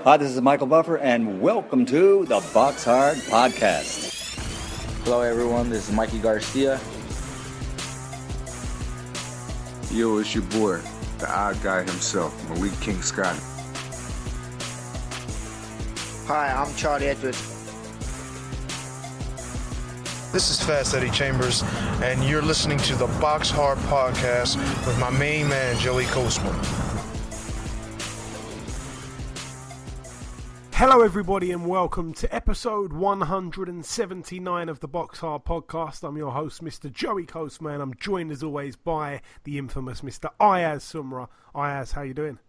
Hi, this is Michael Buffer, and welcome to the BoxHard Podcast. Hello, everyone. This is Mikey Garcia. Yo, it's your boy, the odd guy himself, Malik King Scott. Hi, I'm Charlie Edwards. This is Fast Eddie Chambers, and you're listening to the BoxHard Podcast with my main man, Joey Coastman. Hello everybody and welcome to episode 179 of the BoxHard Podcast. I'm your host, Mr. Joey Coastman. I'm joined as always by the infamous Mr. Ayaz Sumra. Ayaz, how you doing?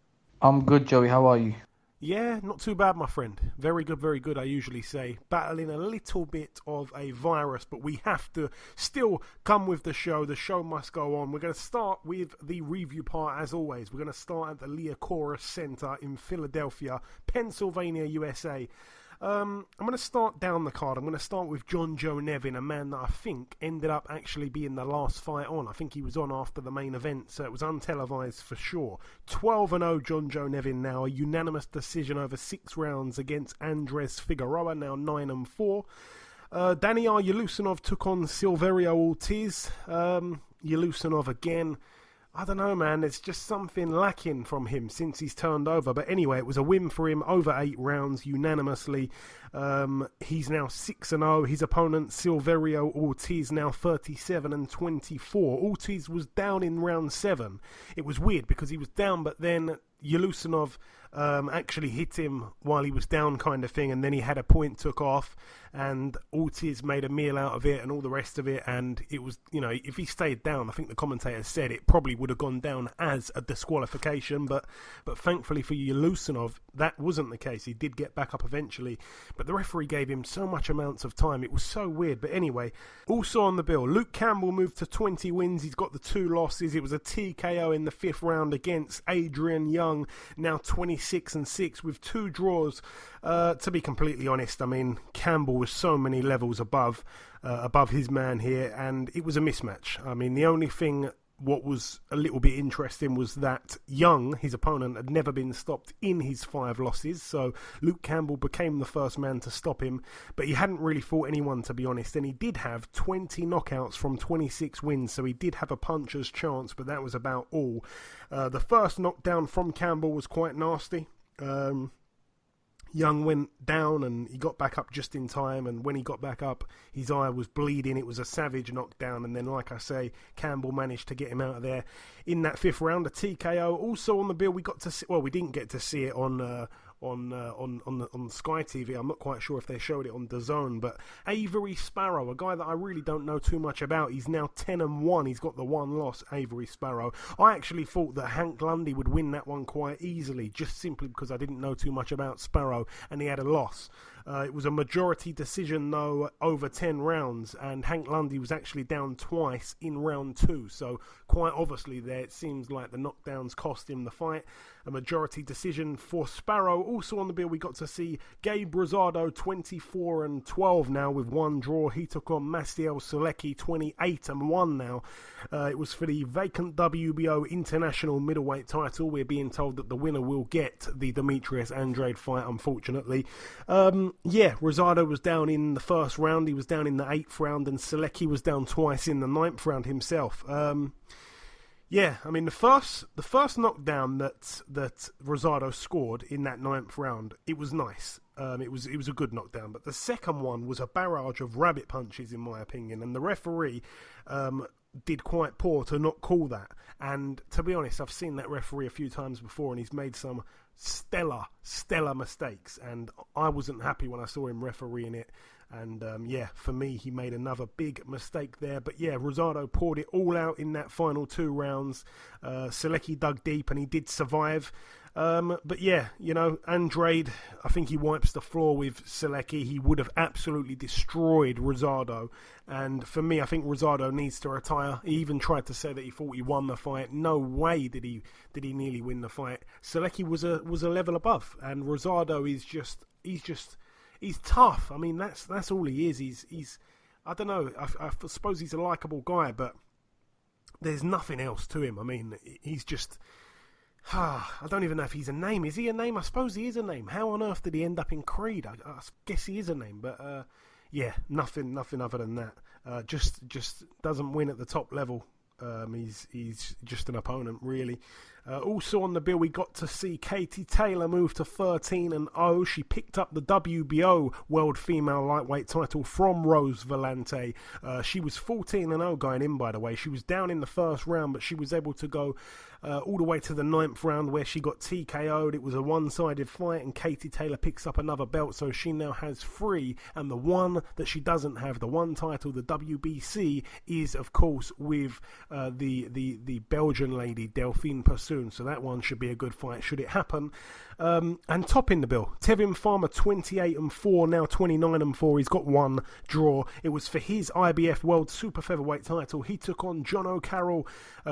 I'm good, Joey. How are you? Yeah, not too bad, my friend. Very good, I usually say. Battling a little bit of a virus, but we have to still come with the show. The show must go on. We're going to start with the review part, as always. We're going to start at the Liacouras Center in Philadelphia, Pennsylvania, USA. I'm going to start down the card. I'm going to start with John Joe Nevin, a man that I think ended up actually being the last fight on. I think he was on after the main event, so it was untelevised for sure. 12-0 John Joe Nevin now, a unanimous decision over 6 rounds against Andres Figueroa, now 9-4. Daniel Yelusinov took on Silverio Ortiz. Yelusinov again. I don't know, man. There's just something lacking from him since he's turned over. But anyway, it was a win for him over 8 rounds unanimously. He's now 6-0. His opponent, Silverio Ortiz, now 37-24. Ortiz was down in round 7. It was weird because he was down, but then Yelusinov actually hit him while he was down, kind of thing, and then he had a point took off, and Ortiz made a meal out of it and all the rest of it, and it was, you know, if he stayed down, I think the commentator said it probably would have gone down as a disqualification, but thankfully for Yelusinov, that wasn't the case. He did get back up eventually, but the referee gave him so much amounts of time. It was so weird. But anyway, also on the bill, Luke Campbell moved to 20 wins. He's got the 2 losses. It was a TKO in the 5th round against Adrian Young, now 26-6 with 2 draws. To be completely honest, I mean, Campbell was so many levels above his man here, and it was a mismatch. I mean, the only thing what was a little bit interesting was that Young, his opponent, had never been stopped in his 5 losses, so Luke Campbell became the first man to stop him, but he hadn't really fought anyone, to be honest, and he did have 20 knockouts from 26 wins, so he did have a puncher's chance, but that was about all. The first knockdown from Campbell was quite nasty. Young went down and he got back up just in time, and when he got back up his eye was bleeding. It was a savage knockdown, and then, like I say, Campbell managed to get him out of there in that 5th round, a TKO. Also on the bill, we got to see, well, we didn't get to see it on Sky TV. I'm not quite sure if they showed it on DAZN, but Avery Sparrow, a guy that I really don't know too much about, he's now 10-1. He's got the 1 loss, Avery Sparrow. I actually thought that Hank Lundy would win that one quite easily, just simply because I didn't know too much about Sparrow, and he had a loss. It was a majority decision, though, over 10 rounds, and Hank Lundy was actually down twice in round 2, so quite obviously there it seems like the knockdowns cost him the fight. A majority decision for Sparrow. Also on the bill, we got to see Gabe Rosado, 24-12 now with 1 draw. He took on Maciej Sulecki, 28-1 now. It was for the vacant WBO International Middleweight title. We're being told that the winner will get the Demetrius Andrade fight, unfortunately. Rosado was down in the 1st round. He was down in the 8th round, and Sulecki was down twice in the 9th round himself. Yeah, I mean, the first knockdown that Rosado scored in that 9th round, it was nice. It was a good knockdown, but the second one was a barrage of rabbit punches, in my opinion, and the referee did quite poor to not call that. And to be honest, I've seen that referee a few times before, and he's made some stellar mistakes, and I wasn't happy when I saw him refereeing it. And for me, he made another big mistake there. But yeah, Rosado poured it all out in that final 2 rounds. Sulecki dug deep and he did survive. But yeah, you know, Andrade, I think he wipes the floor with Sulecki. He would have absolutely destroyed Rosado. And for me, I think Rosado needs to retire. He even tried to say that he thought he won the fight. No way did he nearly win the fight. Sulecki was a level above, and Rosado is he's tough. I mean, that's all he is. He's I don't know. I suppose he's a likable guy, but there's nothing else to him. I mean, he's just I don't even know if he's a name. Is he a name? I suppose he is a name. How on earth did he end up in Creed? I guess he is a name, but yeah, nothing other than that. Just doesn't win at the top level. He's just an opponent, really. Also on the bill, we got to see Katie Taylor move to 13-0. She picked up the WBO World Female Lightweight title from Rose Valente. She was 14-0 going in, by the way. She was down in the first round, but she was able to go all the way to the 9th round where she got TKO'd. It was a one-sided fight, and Katie Taylor picks up another belt, so she now has 3. And the one that she doesn't have, the one title, the WBC, is of course with the Belgian lady Delphine Persoon. So that one should be a good fight should it happen. And topping the bill, Tevin Farmer 28-4, now 29-4. He's got 1 draw. It was for his IBF World Super-Featherweight title. He took on John O'Carroll.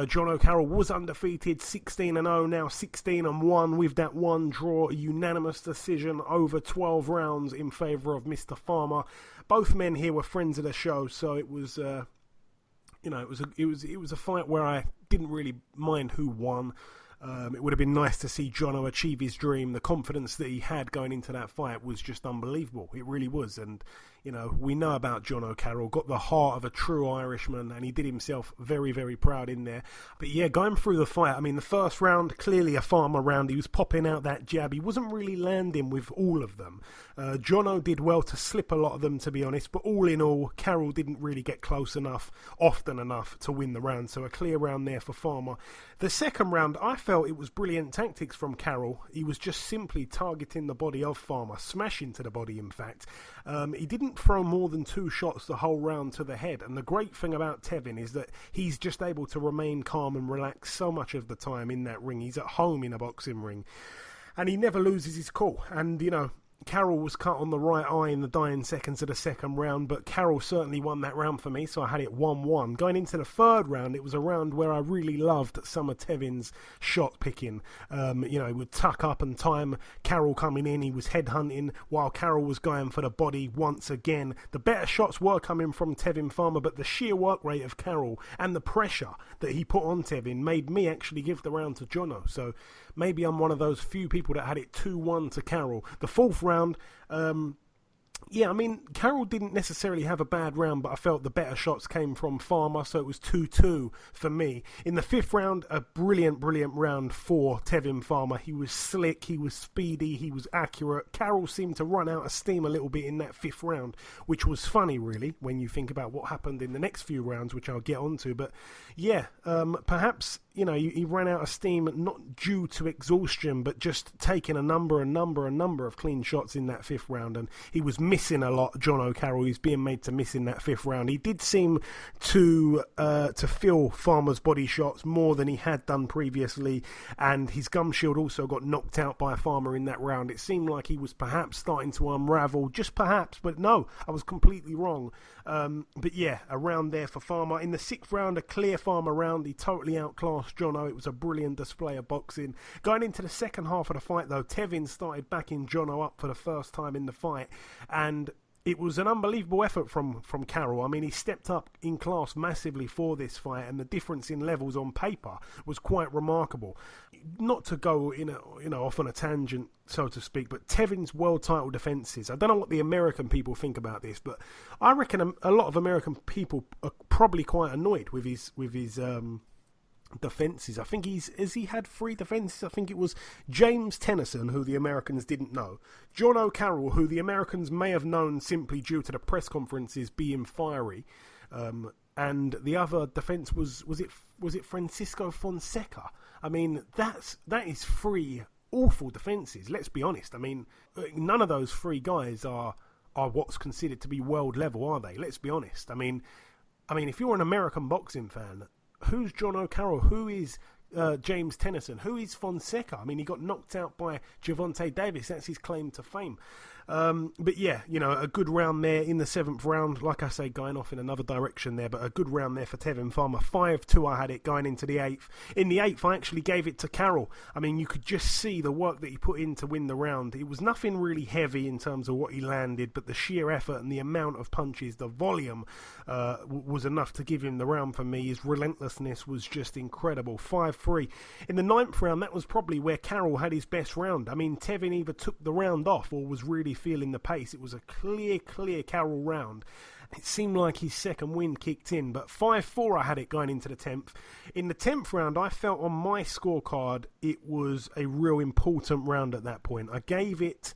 John O'Carroll was undefeated, 16-0, now 16-1 with that 1 draw. A unanimous decision over 12 rounds in favour of Mr. Farmer. Both men here were friends of the show, so it was it was a fight where I didn't really mind who won. It would have been nice to see Jono achieve his dream. The confidence that he had going into that fight was just unbelievable. It really was. And, we know about John O'Carroll, got the heart of a true Irishman, and he did himself very, very proud in there. But yeah, going through the fight, the first round, clearly a Farmer round. He was popping out that jab. He wasn't really landing with all of them. Jono did well to slip a lot of them, to be honest. But all in all, Carroll didn't really get close enough, often enough, to win the round. So a clear round there for Farmer. The second round, I felt it was brilliant tactics from Carroll. He was just simply targeting the body of Farmer, smashing to the body, in fact. He didn't throw more than 2 shots the whole round to the head. And the great thing about Tevin is that he's just able to remain calm and relax so much of the time in that ring. He's at home in a boxing ring. And he never loses his cool. And, Carroll was cut on the right eye in the dying seconds of the second round, but Carroll certainly won that round for me, so I had it 1-1. Going into the third round, it was a round where I really loved some of Tevin's shot picking. He would tuck up and time Carroll coming in. He was headhunting while Carroll was going for the body once again. The better shots were coming from Tevin Farmer, but the sheer work rate of Carroll and the pressure that he put on Tevin made me actually give the round to Jono. So maybe I'm one of those few people that had it 2-1 to Carroll. The fourth round, Carroll didn't necessarily have a bad round, but I felt the better shots came from Farmer, so it was 2-2 for me. In the fifth round, a brilliant round for Tevin Farmer. He was slick, he was speedy, he was accurate. Carroll seemed to run out of steam a little bit in that fifth round, which was funny, really, when you think about what happened in the next few rounds, which I'll get onto. But yeah, perhaps he ran out of steam, not due to exhaustion, but just taking a number of clean shots in that fifth round, and he was missing a lot. John O'Carroll, he's being made to miss in that fifth round. He did seem to feel Farmer's body shots more than he had done previously, and his gum shield also got knocked out by Farmer in that round. It seemed like he was perhaps starting to unravel, just perhaps, but no, I was completely wrong. But yeah, a round there for Farmer. In the sixth round, a clear Farmer round. He totally outclassed Jono. It was a brilliant display of boxing. Going into the second half of the fight, though, Tevin started backing Jono up for the first time in the fight, and it was an unbelievable effort from Carroll. He stepped up in class massively for this fight, and the difference in levels on paper was quite remarkable. Not to go off on a tangent, so to speak, but Tevin's world title defences, I don't know what the American people think about this, but I reckon a lot of American people are probably quite annoyed with his defences. I think has he had 3 defences? I think it was James Tennyson, who the Americans didn't know, John O'Carroll, who the Americans may have known simply due to the press conferences being fiery, and the other defence was it Francisco Fonseca. That is 3 awful defences, let's be honest. None of those 3 guys are what's considered to be world level, are they? Let's be honest. If you're an American boxing fan, who's John O'Carroll? Who is James Tennyson? Who is Fonseca? He got knocked out by Gervonta Davis. That's his claim to fame. But yeah, a good round there in the 7th round. Like I say, going off in another direction there, but a good round there for Tevin Farmer. 5-2 I had it going into the 8th. In the 8th, I actually gave it to Carroll. You could just see the work that he put in to win the round. It was nothing really heavy in terms of what he landed, but the sheer effort and the amount of punches, the volume, was enough to give him the round for me. His relentlessness was just incredible. 5 3. In the 9th round, that was probably where Carroll had his best round. I mean, Tevin either took the round off or was really feeling the pace. It was a clear Carroll round. It seemed like his second wind kicked in, but 5-4 I had it going into the 10th. In the 10th round, I felt on my scorecard it was a real important round at that point. I gave it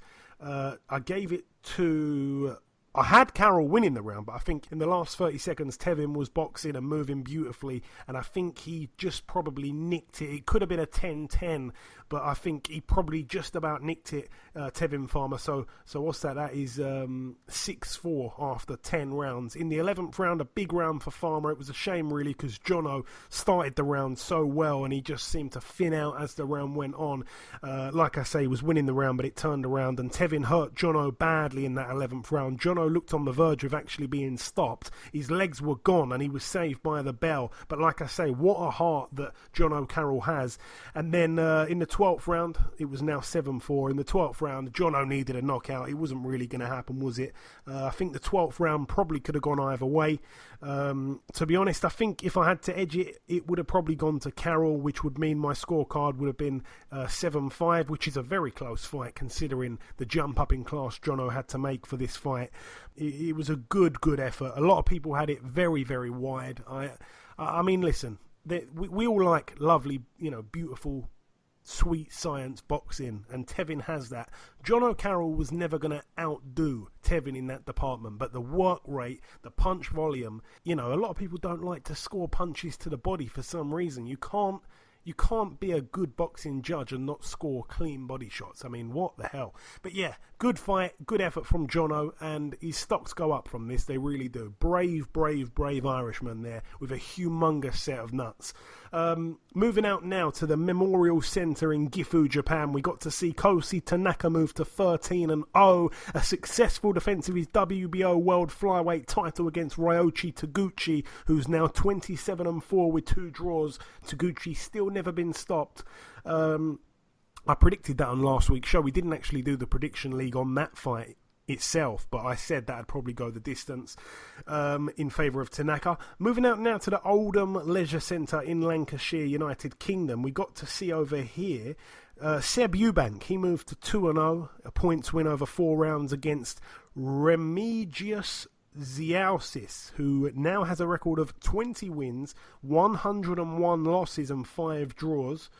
to... I had Carroll winning the round, but I think in the last 30 seconds, Tevin was boxing and moving beautifully, and I think he just probably nicked it. It could have been a 10-10, but I think he probably just about nicked it, Tevin Farmer. So what's that? That is 6-4 after 10 rounds. In the 11th round, a big round for Farmer. It was a shame, really, because Jono started the round so well, and he just seemed to thin out as the round went on. Like I say, he was winning the round, but it turned around, and Tevin hurt Jono badly in that 11th round. Jono looked on the verge of actually being stopped. His legs were gone and he was saved by the bell. But like I say, what a heart that Jono Carroll has. And then in the 12th round, it was now 7-4. In the 12th round, Jono needed a knockout. It wasn't really going to happen, was it? I think the 12th round probably could have gone either way. To be honest, I think if I had to edge it, it would have probably gone to Carroll, which would mean my scorecard would have been 7-5, which is a very close fight considering the jump up in class Jono had to make for this fight. It was a good effort. A lot of people had it very, very wide. I mean, listen, we all like lovely, beautiful, sweet science boxing, and Tevin has that. Jono Carroll was never going to outdo Tevin in that department, but the work rate, the punch volume, a lot of people don't like to score punches to the body for some reason. You can't be a good boxing judge and not score clean body shots. I mean, what the hell? But yeah, good fight, good effort from Jono, and his stocks go up from this. They really do. Brave Irishman there with a humongous set of nuts. Moving out now to the Memorial Center in Gifu, Japan. We got to see Kosi Tanaka move to 13-0, a successful defense of his WBO World Flyweight title against Ryoichi Taguchi, who's now 27-4 with 2 draws. Taguchi still never been stopped. I predicted that on last week's show. We didn't actually do the prediction league on that fight itself, but I said that I'd probably go the distance in favour of Tanaka. Moving out now to the Oldham Leisure Centre in Lancashire, United Kingdom. We got to see over here Seb Eubank. He moved to 2-0, a points win over 4 rounds against Remigius Ziausis, who now has a record of 20 wins, 101 losses and 5 draws.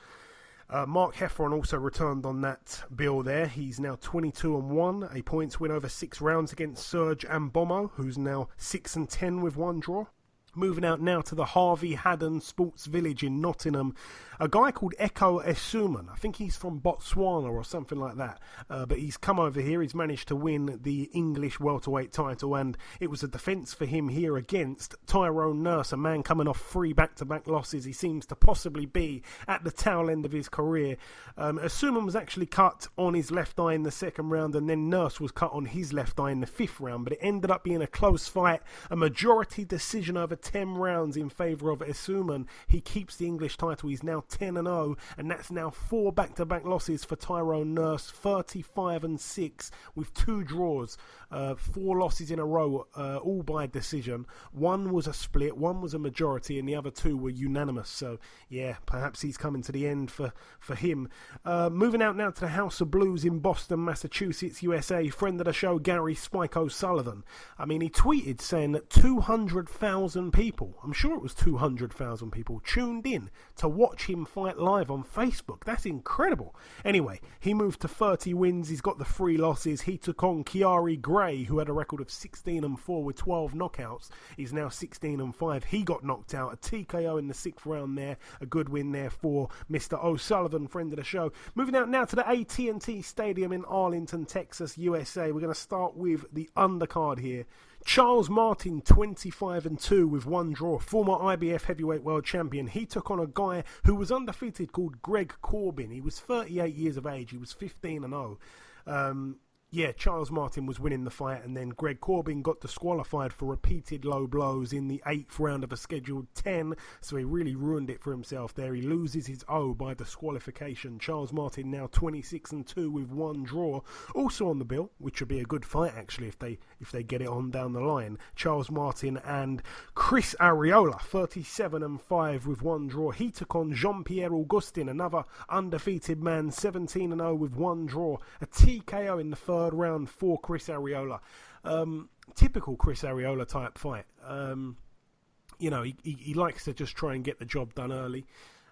Mark Heffron also returned on that bill there. He's now 22-1, a points win over 6 rounds against Serge Ambomo, who's now 6-10 with 1 draw. Moving out now to the Harvey Haddon Sports Village in Nottingham. A guy called Eko Esuman. I think he's from Botswana or something like that. But he's come over here. He's managed to win the English welterweight title. And it was a defence for him here against Tyrone Nurse, a man coming off 3 back-to-back losses. He seems to possibly be at the tail end of his career. Esuman was actually cut on his left eye in the 2nd round. And then Nurse was cut on his left eye in the 5th round. But it ended up being a close fight. A majority decision over 10 rounds in favour of Esuman. He keeps the English title. He's now 10-0, and that's now 4 back-to-back losses for Tyrone Nurse, 35-6 with 2 draws, 4 losses in a row, all by decision. 1 was a split, 1 was a majority, and the other 2 were unanimous. So yeah, perhaps he's coming to the end for him. Moving out now to the House of Blues in Boston, Massachusetts, USA. Friend of the show, Gary Spike O'Sullivan. I mean, he tweeted saying that 200,000 people, I'm sure it was 200,000 people, tuned in to watch him fight live on Facebook. That's incredible. Anyway, he moved to 30 wins. He's got the 3 losses. He took on Kiari Gray, who had a record of 16-4 with 12 knockouts. He's now 16-5. He got knocked out. A TKO in the 6th round there. A good win there for Mr. O'Sullivan, friend of the show. Moving out now to the AT&T Stadium in Arlington, Texas, USA. We're going to start with the undercard here. Charles Martin, 25-2 with 1 draw, former IBF Heavyweight World Champion. He took on a guy who was undefeated called Greg Corbin. He was 38 years of age. He was 15-0. Yeah, Charles Martin was winning the fight, and then Greg Corbin got disqualified for repeated low blows in the 8th round of a scheduled 10, so he really ruined it for himself there. He loses his O by disqualification. Charles Martin now 26-2 with 1 draw. Also on the bill, which would be a good fight actually if they get it on down the line. Charles Martin and Chris Arreola, 37-5 with 1 draw. He took on Jean-Pierre Augustin, another undefeated man, 17-0 with 1 draw. A TKO in the 3rd round for Chris Arreola. Typical Chris Arreola type fight. He likes to just try and get the job done early,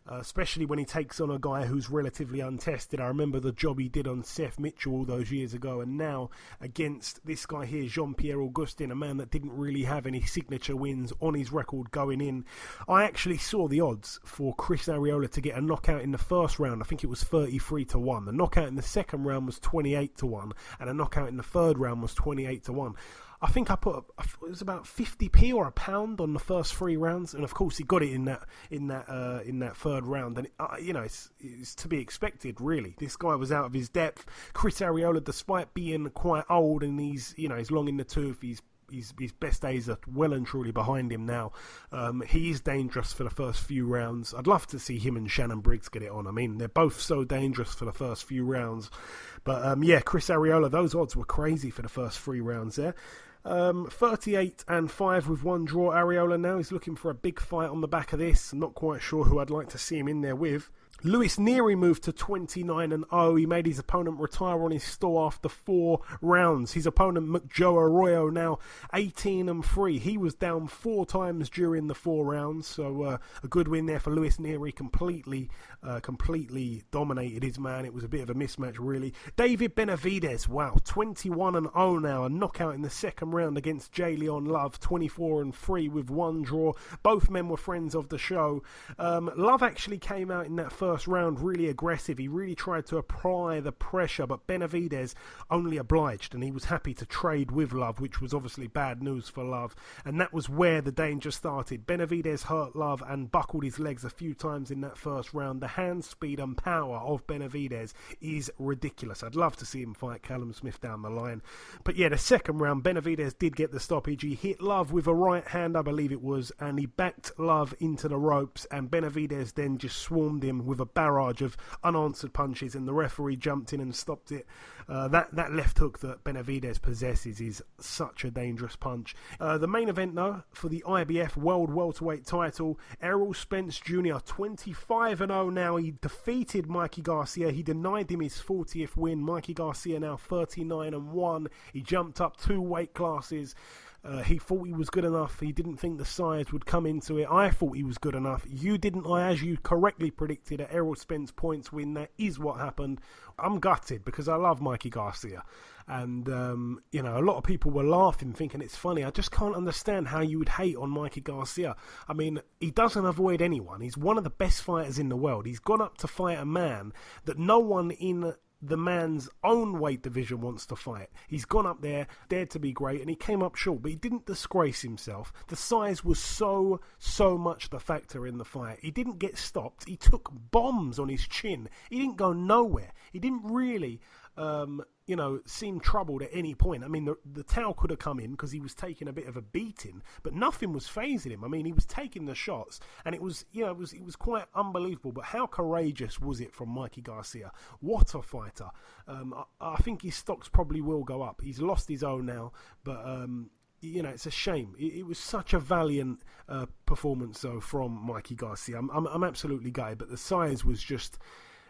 especially when he takes on a guy who's relatively untested. I remember the job he did on Seth Mitchell all those years ago, and now against this guy here, Jean-Pierre Augustin, a man that didn't really have any signature wins on his record going in. I actually saw the odds for Chris Arreola to get a knockout in the 1st round. I think it was 33-1. The knockout in the 2nd round was 28-1, and a knockout in the 3rd round was 28-1. I think I put it was about 50p or £1 on the first 3 rounds, and of course he got it in that 3rd round. And it's to be expected, really. This guy was out of his depth. Chris Arreola, despite being quite old and he's long in the tooth, his best days are well and truly behind him now. He is dangerous for the first few rounds. I'd love to see him and Shannon Briggs get it on. I mean, they're both so dangerous for the first few rounds. But Chris Arreola, those odds were crazy for the first 3 rounds there. 38-5 with 1 draw. Arreola now is looking for a big fight on the back of this. I'm not quite sure who I'd like to see him in there with. Luis Nery moved to 29-0. He made his opponent retire on his stall after 4 rounds. His opponent, Joe Arroyo, now 18-3. He was down 4 times during the 4 rounds, so a good win there for Luis Nery. Completely dominated his man. It was a bit of a mismatch, really. David Benavidez, wow, 21-0 now. A knockout in the 2nd round against Jay Leon Love, 24-3 with 1 draw. Both men were friends of the show. Love actually came out in that first round really aggressive. He really tried to apply the pressure, but Benavidez only obliged, and he was happy to trade with Love, which was obviously bad news for Love, and that was where the danger started. Benavidez hurt Love and buckled his legs a few times in that first round. The hand speed and power of Benavidez is ridiculous. I'd love to see him fight Callum Smith down the line. But yeah, the 2nd round, Benavidez did get the stoppage. He hit Love with a right hand, I believe it was, and he backed Love into the ropes, and Benavidez then just swarmed him with a barrage of unanswered punches, and the referee jumped in and stopped it. That left hook that Benavidez possesses is such a dangerous punch. The main event, though, for the IBF World Welterweight title, Errol Spence Jr., 25-0 now. He defeated Mikey Garcia. He denied him his 40th win. Mikey Garcia now 39-1. He jumped up 2 weight classes. He thought he was good enough. He didn't think the size would come into it. I thought he was good enough. You didn't, as you correctly predicted, at Errol Spence points win. That is what happened. I'm gutted because I love Mikey Garcia. And, a lot of people were laughing, thinking it's funny. I just can't understand how you would hate on Mikey Garcia. I mean, he doesn't avoid anyone. He's one of the best fighters in the world. He's gone up to fight a man that no one in the man's own weight division wants to fight. He's gone up there, dared to be great, and he came up short, but he didn't disgrace himself. The size was so much the factor in the fight. He didn't get stopped. He took bombs on his chin. He didn't go nowhere. He didn't really seem troubled at any point. I mean, the towel could have come in because he was taking a bit of a beating, but nothing was fazing him. I mean, he was taking the shots, and it was quite unbelievable. But how courageous was it from Mikey Garcia? What a fighter! I think his stocks probably will go up. He's lost his own now, but it's a shame. It was such a valiant performance, though, from Mikey Garcia. I'm absolutely gutted, but the size was just.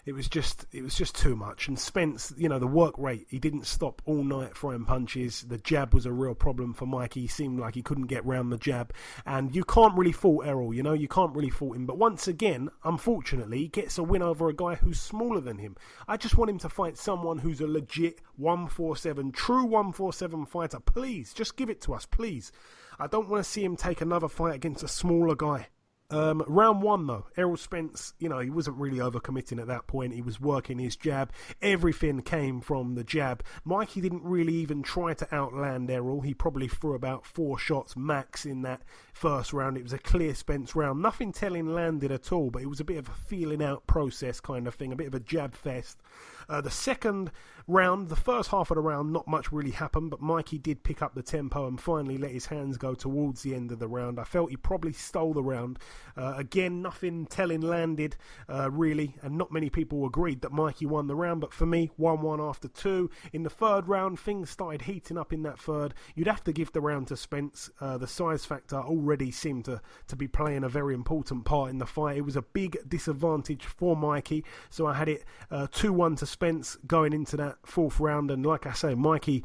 It was just too much. And Spence, the work rate, he didn't stop all night throwing punches. The jab was a real problem for Mikey. He seemed like he couldn't get round the jab. And you can't really fault Errol, you can't really fault him. But once again, unfortunately, he gets a win over a guy who's smaller than him. I just want him to fight someone who's a legit 147, true 147 fighter. Please, just give it to us, please. I don't want to see him take another fight against a smaller guy. Round 1, though, Errol Spence, he wasn't really overcommitting at that point. He was working his jab. Everything came from the jab. Mikey didn't really even try to outland Errol. He probably threw about 4 shots max in that first round. It was a clear Spence round. Nothing telling landed at all, but it was a bit of a feeling out process kind of thing, a bit of a jab fest. The second round, the first half of the round, not much really happened, but Mikey did pick up the tempo and finally let his hands go towards the end of the round. I felt he probably stole the round. Again, nothing telling landed, really, and not many people agreed that Mikey won the round, but for me, 1-1 after 2. In the third round, things started heating up in that third. You'd have to give the round to Spence. The size factor already seemed to be playing a very important part in the fight. It was a big disadvantage for Mikey, so I had it 2-1 to Spence going into that fourth round. And like I say, Mikey,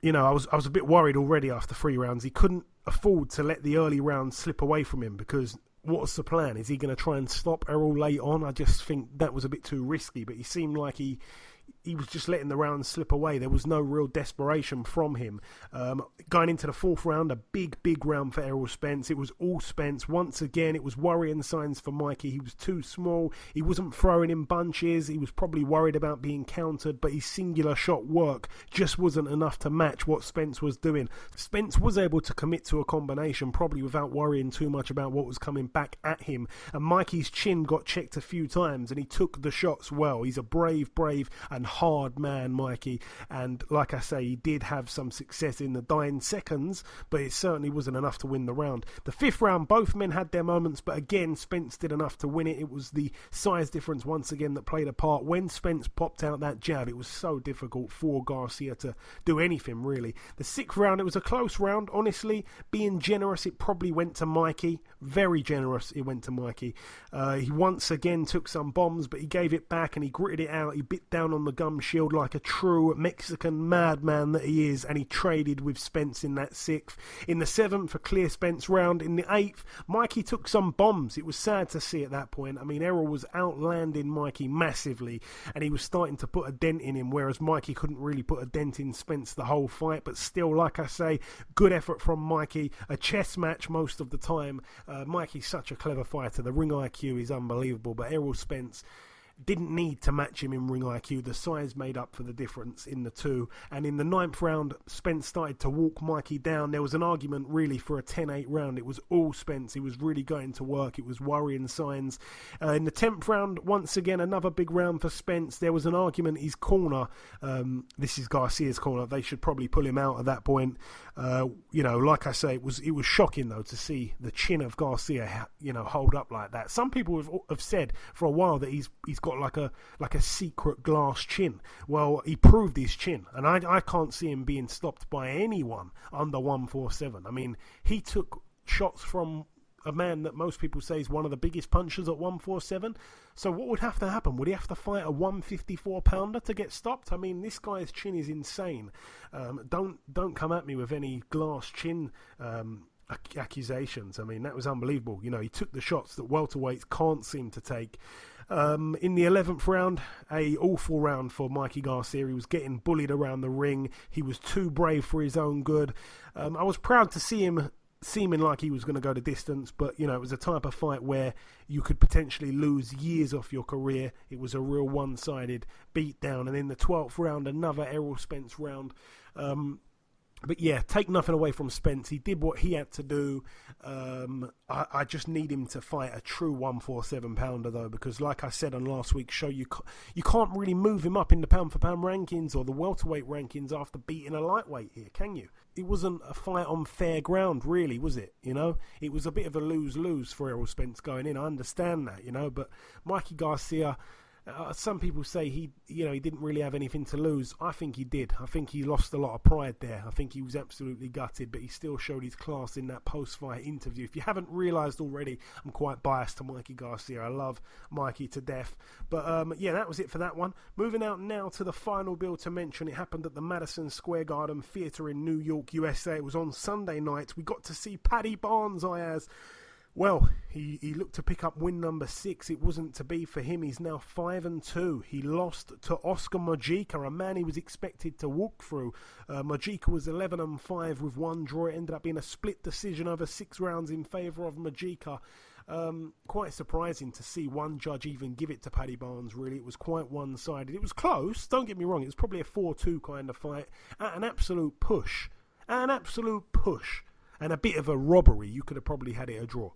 you know, I was a bit worried already after 3 rounds. He couldn't afford to let the early rounds slip away from him, because what's the plan? Is he going to try and stop Errol late on? I just think that was a bit too risky, but he seemed like he was just letting the rounds slip away. There was no real desperation from him. Going into the fourth round, a big round for Errol Spence. It was all Spence. Once again, it was worrying signs for Mikey. He was too small. He wasn't throwing in bunches. He was probably worried about being countered, but his singular shot work just wasn't enough to match what Spence was doing. Spence was able to commit to a combination, probably without worrying too much about what was coming back at him. And Mikey's chin got checked a few times, and he took the shots well. He's a brave and hard man, Mikey, and like I say, he did have some success in the dying seconds, but it certainly wasn't enough to win the round. The fifth round, both men had their moments, but again, Spence did enough to win it. It was the size difference once again that played a part. When Spence popped out that jab, it was so difficult for Garcia to do anything, really. The sixth round, it was a close round. Honestly, being generous, it probably went to Mikey. Very generous, it went to Mikey. He once again took some bombs, but he gave it back and he gritted it out. He bit down on the gum shield like a true Mexican madman that he is, and he traded with Spence in that sixth. In the seventh, a clear Spence round. In the eighth, Mikey took some bombs. It was sad to see at that point. I mean, Errol was outlanding Mikey massively, and he was starting to put a dent in him, whereas Mikey couldn't really put a dent in Spence the whole fight. But still, like I say, good effort from Mikey. A chess match most of the time. Mikey's such a clever fighter. The ring IQ is unbelievable, but Errol Spence didn't need to match him in ring IQ. The size made up for the difference in the two. And in the ninth round, Spence started to walk Mikey down. There was an argument really for a 10-8 round. It was all Spence. He was really going to work. It was worrying signs. In the 10th round, once again, another big round for Spence. There was an argument his corner. This is Garcia's corner. They should probably pull him out at that point. You know, like I say, it was shocking though to see the chin of Garcia, you know, hold up like that. Some people have said for a while that he's got like a secret glass chin. Well, he proved his chin, and I can't see him being stopped by anyone under 147. I mean, he took shots from a man that most people say is one of the biggest punchers at 147. So what would have to happen? Would he have to fight a 154 pounder to get stopped? I mean, this guy's chin is insane. Don't come at me with any glass chin accusations. I mean, that was unbelievable. You know, he took the shots that welterweights can't seem to take. In the 11th round, a awful round for Mikey Garcia. He was getting bullied around the ring. He was too brave for his own good. I was proud to see him seeming like he was going to go the distance, but, you know, it was a type of fight where you could potentially lose years off your career. It was a real one-sided beatdown. And in the 12th round, another Errol Spence round. But yeah, take nothing away from Spence. He did what he had to do. I just need him to fight a true 147 pounder though, because like I said on last week's show, you can't really move him up in the pound for pound rankings or the welterweight rankings after beating a lightweight here, can you? It wasn't a fight on fair ground, really, was it? You know, it was a bit of a lose-lose for Errol Spence going in. I understand that, you know, but Mikey Garcia. Some people say he didn't really have anything to lose. I think he did. I think he lost a lot of pride there. I think he was absolutely gutted, but he still showed his class in that post-fight interview. If you haven't realised already, I'm quite biased to Mikey Garcia. I love Mikey to death. But yeah, that was it for that one. Moving out now to the final bill to mention. It happened at the Madison Square Garden Theatre in New York, USA. It was on Sunday night. We got to see Paddy Barnes, Ayaz. Well, he looked to pick up win number 6. It wasn't to be for him. He's now 5-2. He lost to Oscar Mojica, a man he was expected to walk through. Mojica was 11-5 with one draw. It ended up being a split decision over 6 rounds in favour of Mojica. Quite surprising to see one judge even give it to Paddy Barnes, really. It was quite one-sided. It was close, don't get me wrong. It was probably a 4-2 kind of fight. At an absolute push. And a bit of a robbery. You could have probably had it a draw.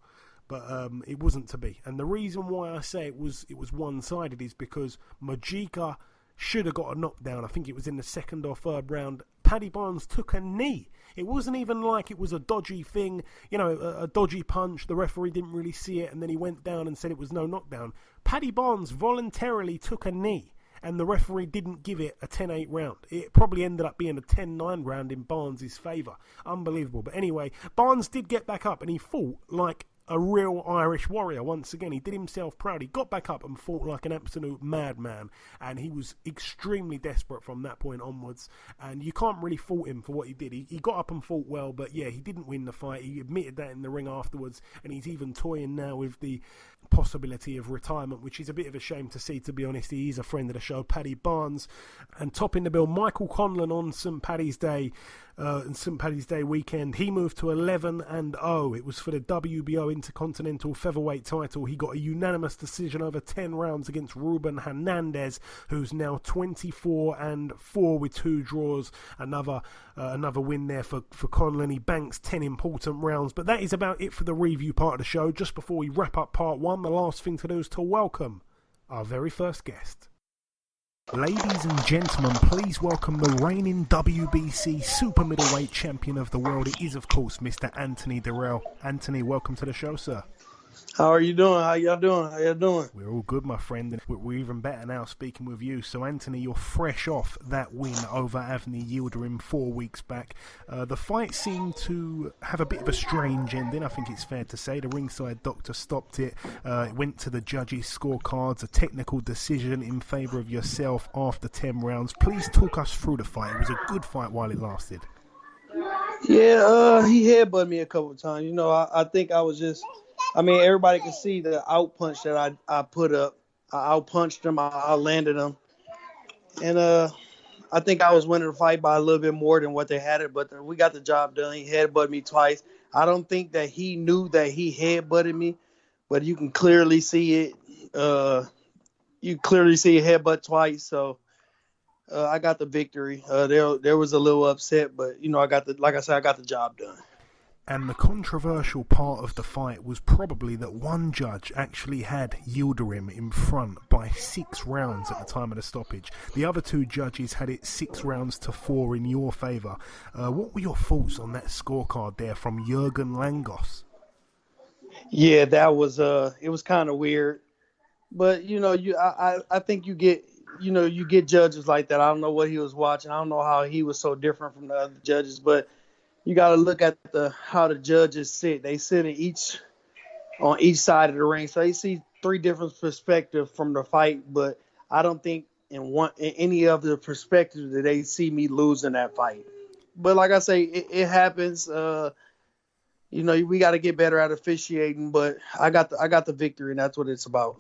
But it wasn't to be. And the reason why I say it was one-sided is because Mojica should have got a knockdown. I think it was in the second or third round. Paddy Barnes took a knee. It wasn't even like it was a dodgy thing, a dodgy punch. The referee didn't really see it, and then he went down and said it was no knockdown. Paddy Barnes voluntarily took a knee, and the referee didn't give it a 10-8 round. It probably ended up being a 10-9 round in Barnes' favour. Unbelievable. But anyway, Barnes did get back up, and he fought like a real Irish warrior once again. He did himself proud. He got back up and fought like an absolute madman, and he was extremely desperate from that point onwards, and you can't really fault him for what he did. He got up and fought well, but yeah, he didn't win the fight. He admitted that in the ring afterwards, and he's even toying now with the possibility of retirement, which is a bit of a shame to see, to be honest. He is a friend of the show, Paddy Barnes. And topping the bill, Michael Conlan on St. Paddy's Day and St. Paddy's Day weekend. He moved to 11-0. It was for the WBO Intercontinental Featherweight title. He got a unanimous decision over 10 rounds against Ruben Hernandez, who's now 24-4 with 2 draws. Another win there for Conlan. He banks 10 important rounds. But that is about it for the review part of the show. Just before we wrap up part 1, the last thing to do is to welcome our very first guest. Ladies and gentlemen, please welcome the reigning WBC Super-Middleweight Champion of the world. It is, of course, Mr. Andre Dirrell. Anthony, welcome to the show, sir. How are you doing? How y'all doing? We're all good, my friend. And we're even better now speaking with you. So, Anthony, you're fresh off that win over Avni Yildirim 4 weeks back. The fight seemed to have a bit of a strange ending, I think it's fair to say. The ringside doctor stopped it. It went to the judges' scorecards, a technical decision in favour of yourself after 10 rounds. Please talk us through the fight. It was a good fight while it lasted. Yeah, he headbutted me a couple of times. I think I was just... everybody can see the out punch that I put up. I out punched him. I landed him. And I think I was winning the fight by a little bit more than what they had it, but we got the job done. He headbutted me twice. I don't think that he knew that he headbutted me, but you can clearly see it. You clearly see a headbutt twice, so I got the victory. There was a little upset, but I got the job done. And the controversial part of the fight was probably that one judge actually had Yildirim in front by 6 rounds at the time of the stoppage. The other 2 judges had it 6-4 in your favour. What were your thoughts on that scorecard there from Jürgen Langos? Yeah, that was it was kind of weird, but I think you get judges like that. I don't know what he was watching. I don't know how he was so different from the other judges, but you got to look at how the judges sit. They sit on each side of the ring, so they see 3 different perspectives from the fight. But I don't think in any of the perspectives that they see me losing that fight. But like I say, it happens. We got to get better at officiating. But I got the victory, and that's what it's about.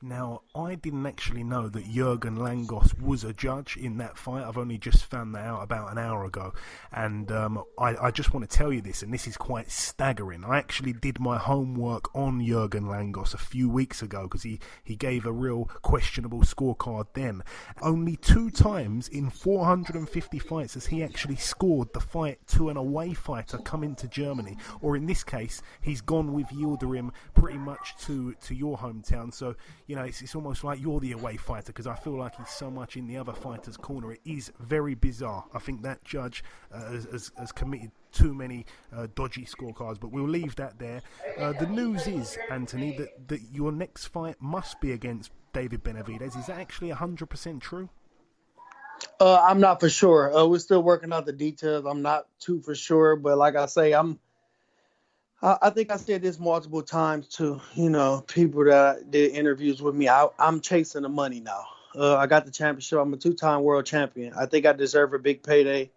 Now, I didn't actually know that Jürgen Langos was a judge in that fight. I've only just found that out about an hour ago. And I just want to tell you this, and this is quite staggering. I actually did my homework on Jürgen Langos a few weeks ago because he gave a real questionable scorecard then. Only 2 times in 450 fights has he actually scored the fight to an away fighter coming to Germany. Or in this case, he's gone with Yildirim pretty much to your hometown. So, it's almost like you're the away fighter because I feel like he's so much in the other fighter's corner. It is very bizarre. I think that judge has committed too many dodgy scorecards, but we'll leave that there. The news is, Anthony, that your next fight must be against David Benavidez. Is that actually 100% true? I'm not for sure. We're still working out the details. I'm not too for sure, but like I say, I think I said this multiple times to, people that did interviews with me. I'm chasing the money now. I got the championship. I'm a 2-time world champion. I think I deserve a big payday,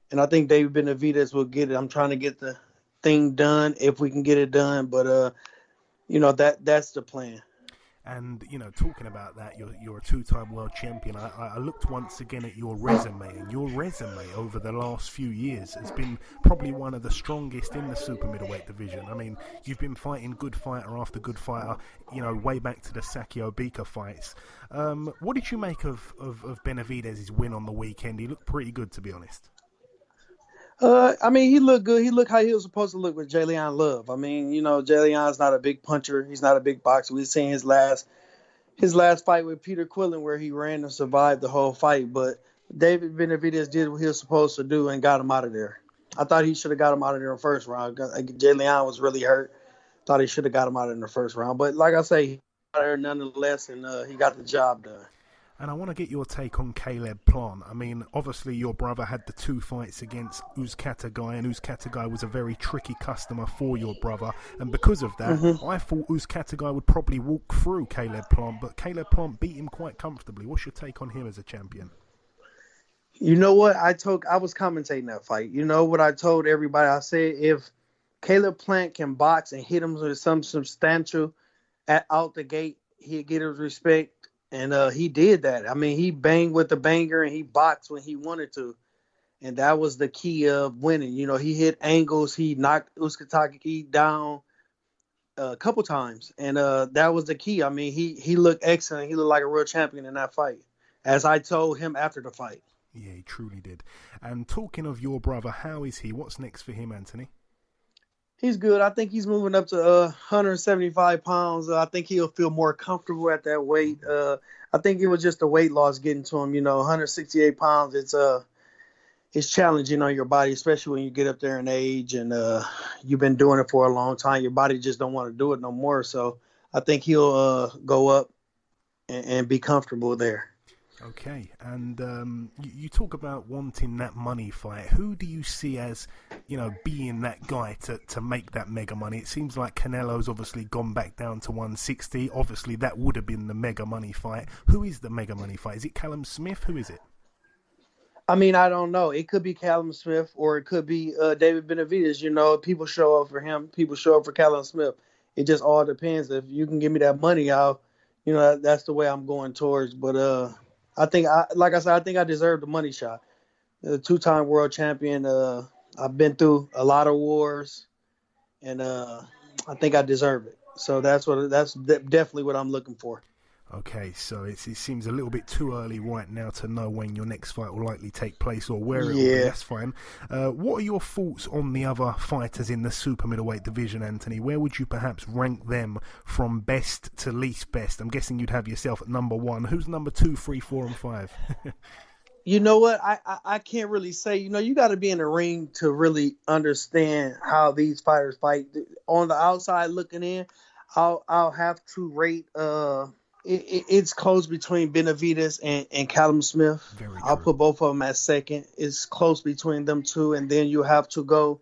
and I think David Benavidez will get it. I'm trying to get the thing done if we can get it done, but, that's the plan. And, talking about that, you're a 2-time world champion. I looked once again at your resume, and your resume over the last few years has been probably one of the strongest in the super middleweight division. I mean, you've been fighting good fighter after good fighter, way back to the Sakio Bika fights. What did you make of Benavidez's win on the weekend? He looked pretty good, to be honest. He looked good. He looked how he was supposed to look with Jalen Love. Jalen's not a big puncher. He's not a big boxer. We've seen his last, his last fight with Peter Quillen, where he ran and survived the whole fight. But David Benavidez did what he was supposed to do and got him out of there. I thought he should have got him out of there in the first round. Jay Leon was really hurt. Thought he should have got him out in the first round. But like I say, he got there nonetheless, and he got the job done. And I want to get your take on Caleb Plant. I mean, obviously your brother had the 2 fights against Uzcategui, and Uzcategui was a very tricky customer for your brother. And because of that, I thought Uzcategui would probably walk through Caleb Plant, but Caleb Plant beat him quite comfortably. What's your take on him as a champion? You know what? I was commentating that fight. You know what I told everybody? I said if Caleb Plant can box and hit him with some substantial out the gate, he'll get his respect. And he did that. I mean, he banged with the banger and he boxed when he wanted to. And that was the key of winning. You know, he hit angles. He knocked Uzcategui down a couple times. And that was the key. I mean, he looked excellent. He looked like a real champion in that fight, as I told him after the fight. Yeah, he truly did. And talking of your brother, how is he? What's next for him, Anthony? He's good. I think he's moving up to 175 pounds. I think he'll feel more comfortable at that weight. I think it was just the weight loss getting to him. You know, 168 pounds, it's challenging on your body, especially when you get up there in age and you've been doing it for a long time. Your body just don't want to do it no more. So I think he'll go up and be comfortable there. Okay, and you talk about wanting that money fight. Who do you see as, you know, being that guy to make that mega money? It seems like Canelo's obviously gone back down to 160. Obviously, that would have been the mega money fight. Who is the mega money fight? Is it Callum Smith? Who is it? I mean, I don't know. It could be Callum Smith or it could be David Benavidez. You know, people show up for him. People show up for Callum Smith. It just all depends. If you can give me that money, that's the way I'm going towards. But I think, like I said, I think I deserve the money shot. The 2-time world champion. I've been through a lot of wars, and I think I deserve it. So that's definitely what I'm looking for. Okay, so it seems a little bit too early right now to know when your next fight will likely take place or where it will be. That's fine. What are your thoughts on the other fighters in the super middleweight division, Anthony? Where would you perhaps rank them from best to least best? I'm guessing you'd have yourself at number 1. Who's number 2, 3, 4, and 5? You know what? I can't really say. You know, you got to be in the ring to really understand how these fighters fight. On the outside looking in, I'll have to rate. It's close between Benavidez and Callum Smith. I'll put both of them at second. It's close between them two, and then you have to go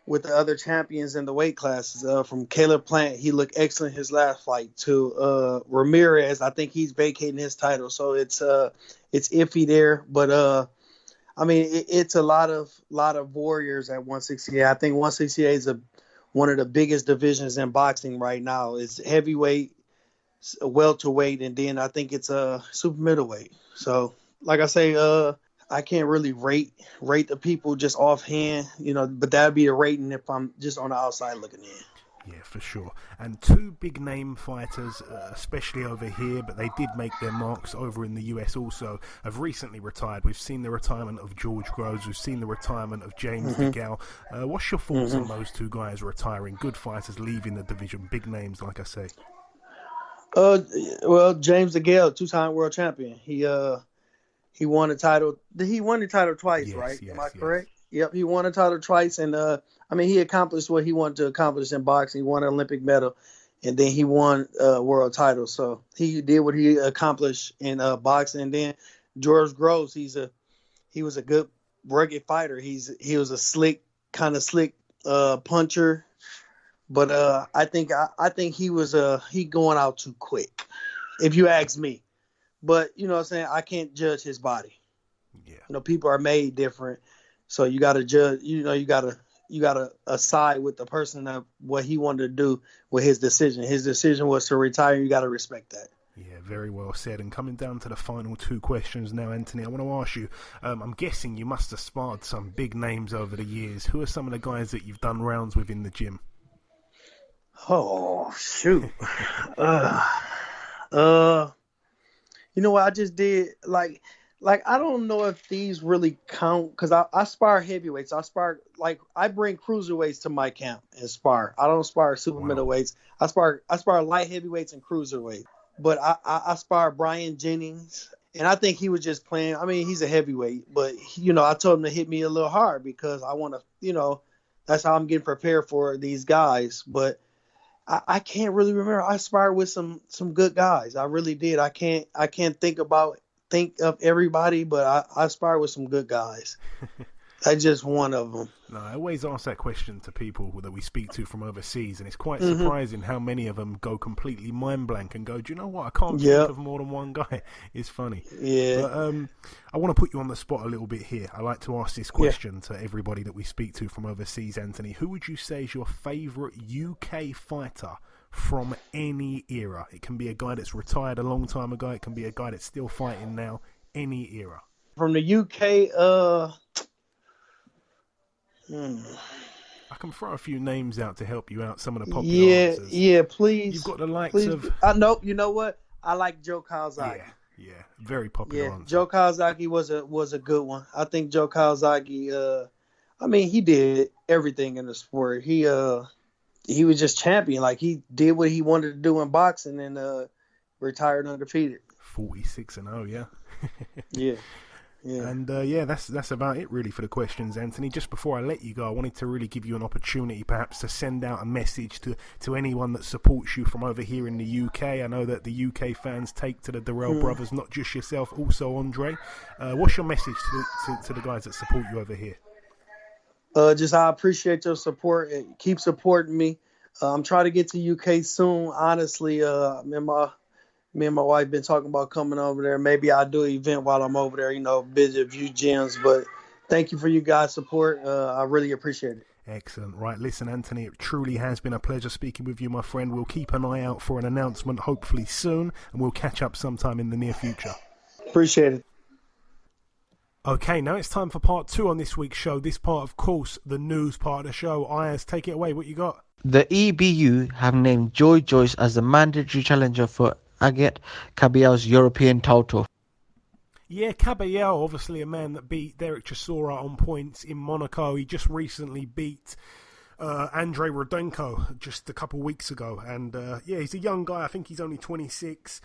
with the other champions in the weight classes. From Caleb Plant, he looked excellent his last fight. To Ramirez, I think he's vacating his title, so it's iffy there. But I mean, it's a lot of warriors at 168. I think 168 is one of the biggest divisions in boxing right now. It's heavyweight, welterweight, and then I think it's a super middleweight. So like I say, I can't really rate the people just offhand, you know, but that'd be a rating if I'm just on the outside looking in. Yeah, for sure. And 2 big name fighters, especially over here, but they did make their marks over in the US also, have recently retired. We've seen the retirement of George Groves. We've seen the retirement of James DeGale. What's your thoughts on those 2 guys retiring? Good fighters leaving the division, big names, like I say. Well, James DeGale, 2-time world champion. He won the title. He won the title twice, yes, right? Yes, Am I correct? Yep, he won the title twice, and I mean, he accomplished what he wanted to accomplish in boxing. He won an Olympic medal, and then he won a world title. So he did what he accomplished in boxing. And then George Groves, he was a good, rugged fighter. He was a slick puncher. But I think he was he going out too quick, if you ask me. But you know what I'm saying, I can't judge his body. Yeah. You know, people are made different, so you got to judge. You know, you got to side with the person of what he wanted to do with his decision. His decision was to retire. You got to respect that. Yeah, very well said. And coming down to the final 2 questions now, Anthony, I want to ask you, I'm guessing you must have sparred some big names over the years. Who are some of the guys that you've done rounds with in the gym? Oh, shoot. You know what I just did? Like I don't know if these really count because I spar heavyweights. I bring cruiserweights to my camp and spar. I don't spar super middleweights. I spar light heavyweights and cruiserweight. but I sparred Brian Jennings, and I think he was just playing. I mean, he's a heavyweight, but I told him to hit me a little hard because I want to, that's how I'm getting prepared for these guys. But I can't really remember. I sparred with some good guys. I really did. I can't think of everybody, but I sparred with some good guys. That's just one of them. No, I always ask that question to people that we speak to from overseas, and it's quite surprising how many of them go completely mind blank and go, do you know what? I can't think of more than one guy. It's funny. Yeah. But I want to put you on the spot a little bit here. I like to ask this question to everybody that we speak to from overseas, Anthony. Who would you say is your favourite UK fighter from any era? It can be a guy that's retired a long time ago. It can be a guy that's still fighting now. Any era. From the UK, I can throw a few names out to help you out. Some of the popular answers. Yeah, please. You've got the likes of. I know. You know what? I like Joe Kawasaki. Yeah, very popular answer. Joe Kawasaki was a good one. I think Joe Kawasaki. I mean, he did everything in the sport. He was just champion. Like, he did what he wanted to do in boxing and retired undefeated. 46-0, yeah. Yeah. Yeah. And that's about it really for the questions, Anthony. Just before I let you go, I wanted to really give you an opportunity perhaps to send out a message to anyone that supports you from over here in the UK. I know that the UK fans take to the Dirrell brothers, not just yourself, also Andre. What's your message to the guys that support you over here? I appreciate your support. Keep supporting me. I'm trying to get to UK soon. Honestly, me and my wife been talking about coming over there. Maybe I'll do an event while I'm over there, visit a few gyms. But thank you for you guys' support. I really appreciate it. Excellent. Right, listen, Anthony, it truly has been a pleasure speaking with you, my friend. We'll keep an eye out for an announcement, hopefully soon, and we'll catch up sometime in the near future. Appreciate it. Okay, now it's time for part 2 on this week's show. This part, of course, the news part of the show. Ayaz, take it away. What you got? The EBU have named Joy Joyce as the mandatory challenger for Agathe Caballero's European title. Yeah, Caballero, obviously a man that beat Derek Chisora on points in Monaco. He just recently beat Andre Rodenko just a couple of weeks ago. And he's a young guy. I think he's only 26.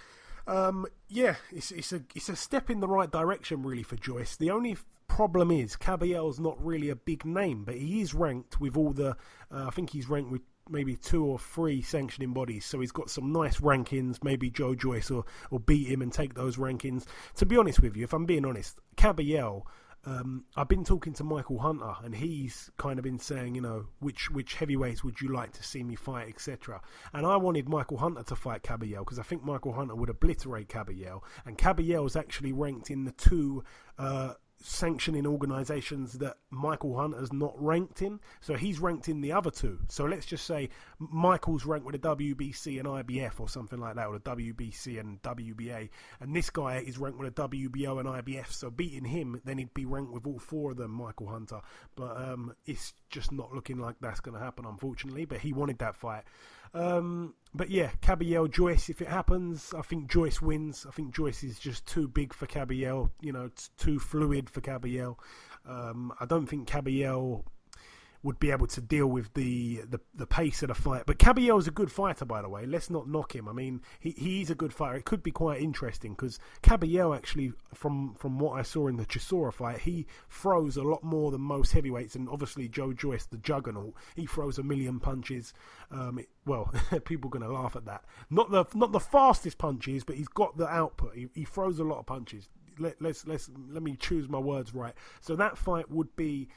It's a step in the right direction, really, for Joyce. The only problem is Caballero's not really a big name, but he is ranked with all the... I think he's ranked with maybe 2 or 3 sanctioning bodies, so he's got some nice rankings. Maybe Joe Joyce or beat him and take those rankings. To be honest with you, if I'm being honest, Caballero, I've been talking to Michael Hunter, and he's kind of been saying, which heavyweights would you like to see me fight, etc. And I wanted Michael Hunter to fight Caballero because I think Michael Hunter would obliterate Caballero, and Caballero's actually ranked in the 2 sanctioning organisations that Michael Hunter's not ranked in, so he's ranked in the other 2. So let's just say Michael's ranked with the WBC and IBF or something like that, or the WBC and WBA, and this guy is ranked with a WBO and IBF, so beating him, then he'd be ranked with all 4 of them, Michael Hunter. But it's just not looking like that's going to happen, unfortunately, but he wanted that fight. But yeah, Caballero, Joyce, if it happens, I think Joyce wins. I think Joyce is just too big for Caballero, it's too fluid for Caballero. I don't think Caballero would be able to deal with the pace of the fight. But Caballero's a good fighter, by the way. Let's not knock him. I mean, he's a good fighter. It could be quite interesting because Caballero actually, from what I saw in the Chisora fight, he throws a lot more than most heavyweights. And obviously Joe Joyce, the juggernaut, he throws a million punches. People are going to laugh at that. Not the fastest punches, but he's got the output. He throws a lot of punches. Let me choose my words right. So that fight would be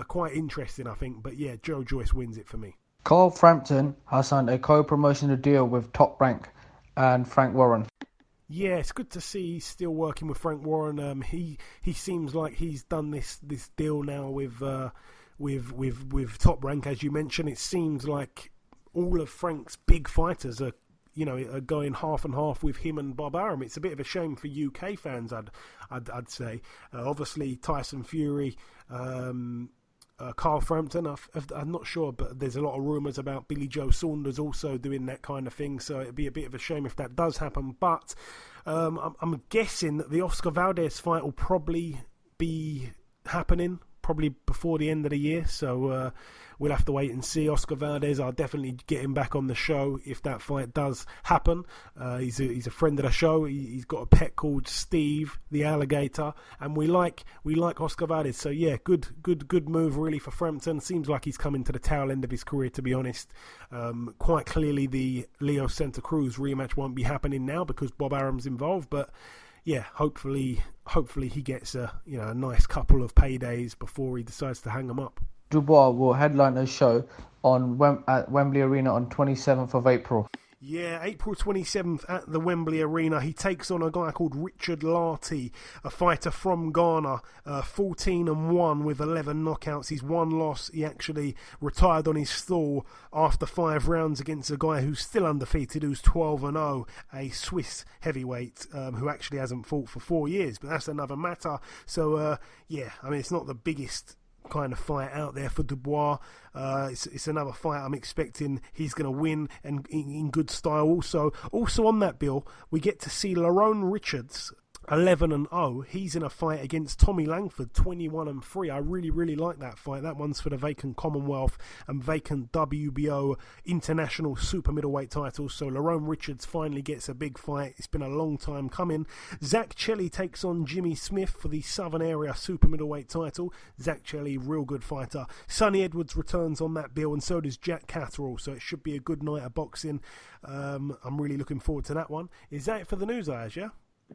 quite interesting, I think. But yeah, Joe Joyce wins it for me. Carl Frampton has signed a co-promotional deal with Top Rank and Frank Warren. Yeah, it's good to see he's still working with Frank Warren. He seems like he's done this deal now with Top Rank, as you mentioned. It seems like all of Frank's big fighters are going half and half with him and Bob Arum. It's a bit of a shame for UK fans, I'd say. Obviously, Tyson Fury, Carl Frampton, I'm not sure, but there's a lot of rumours about Billy Joe Saunders also doing that kind of thing, so it'd be a bit of a shame if that does happen. But I'm guessing that the Oscar Valdez fight will probably be happening probably before the end of the year. So we'll have to wait and see. Oscar Valdez, I'll definitely get him back on the show if that fight does happen. He's a friend of the show. He's got a pet called Steve the Alligator, and we like Oscar Valdez. So yeah, good move really for Frampton. Seems like he's coming to the tail end of his career, to be honest. Quite clearly, the Leo Santa Cruz rematch won't be happening now because Bob Arum's involved, but yeah, hopefully he gets a nice couple of paydays before he decides to hang them up. Dubois will headline a show at Wembley Arena on 27th of April. Yeah, April 27th at the Wembley Arena. He takes on a guy called Richard Lartey, a fighter from Ghana, 14-1 with 11 knockouts. He's one loss. He actually retired on his stall after 5 rounds against a guy who's still undefeated, who's 12-0, a Swiss heavyweight who actually hasn't fought for 4 years. But that's another matter. So, it's not the biggest kind of fight out there for Dubois. It's another fight I'm expecting he's going to win, and in good style. Also on that bill, we get to see Lerone Richards, 11-0. He's in a fight against Tommy Langford, 21-3. I really like that fight. That one's for the vacant Commonwealth and vacant WBO International Super-Middleweight titles. So Lerone Richards finally gets a big fight. It's been a long time coming. Zach Chelly takes on Jimmy Smith for the Southern Area Super-Middleweight title. Zach Chelly, real good fighter. Sonny Edwards returns on that bill, and so does Jack Catterall. So it should be a good night of boxing. I'm really looking forward to that one. Is that it for the news, Ayaz, yeah?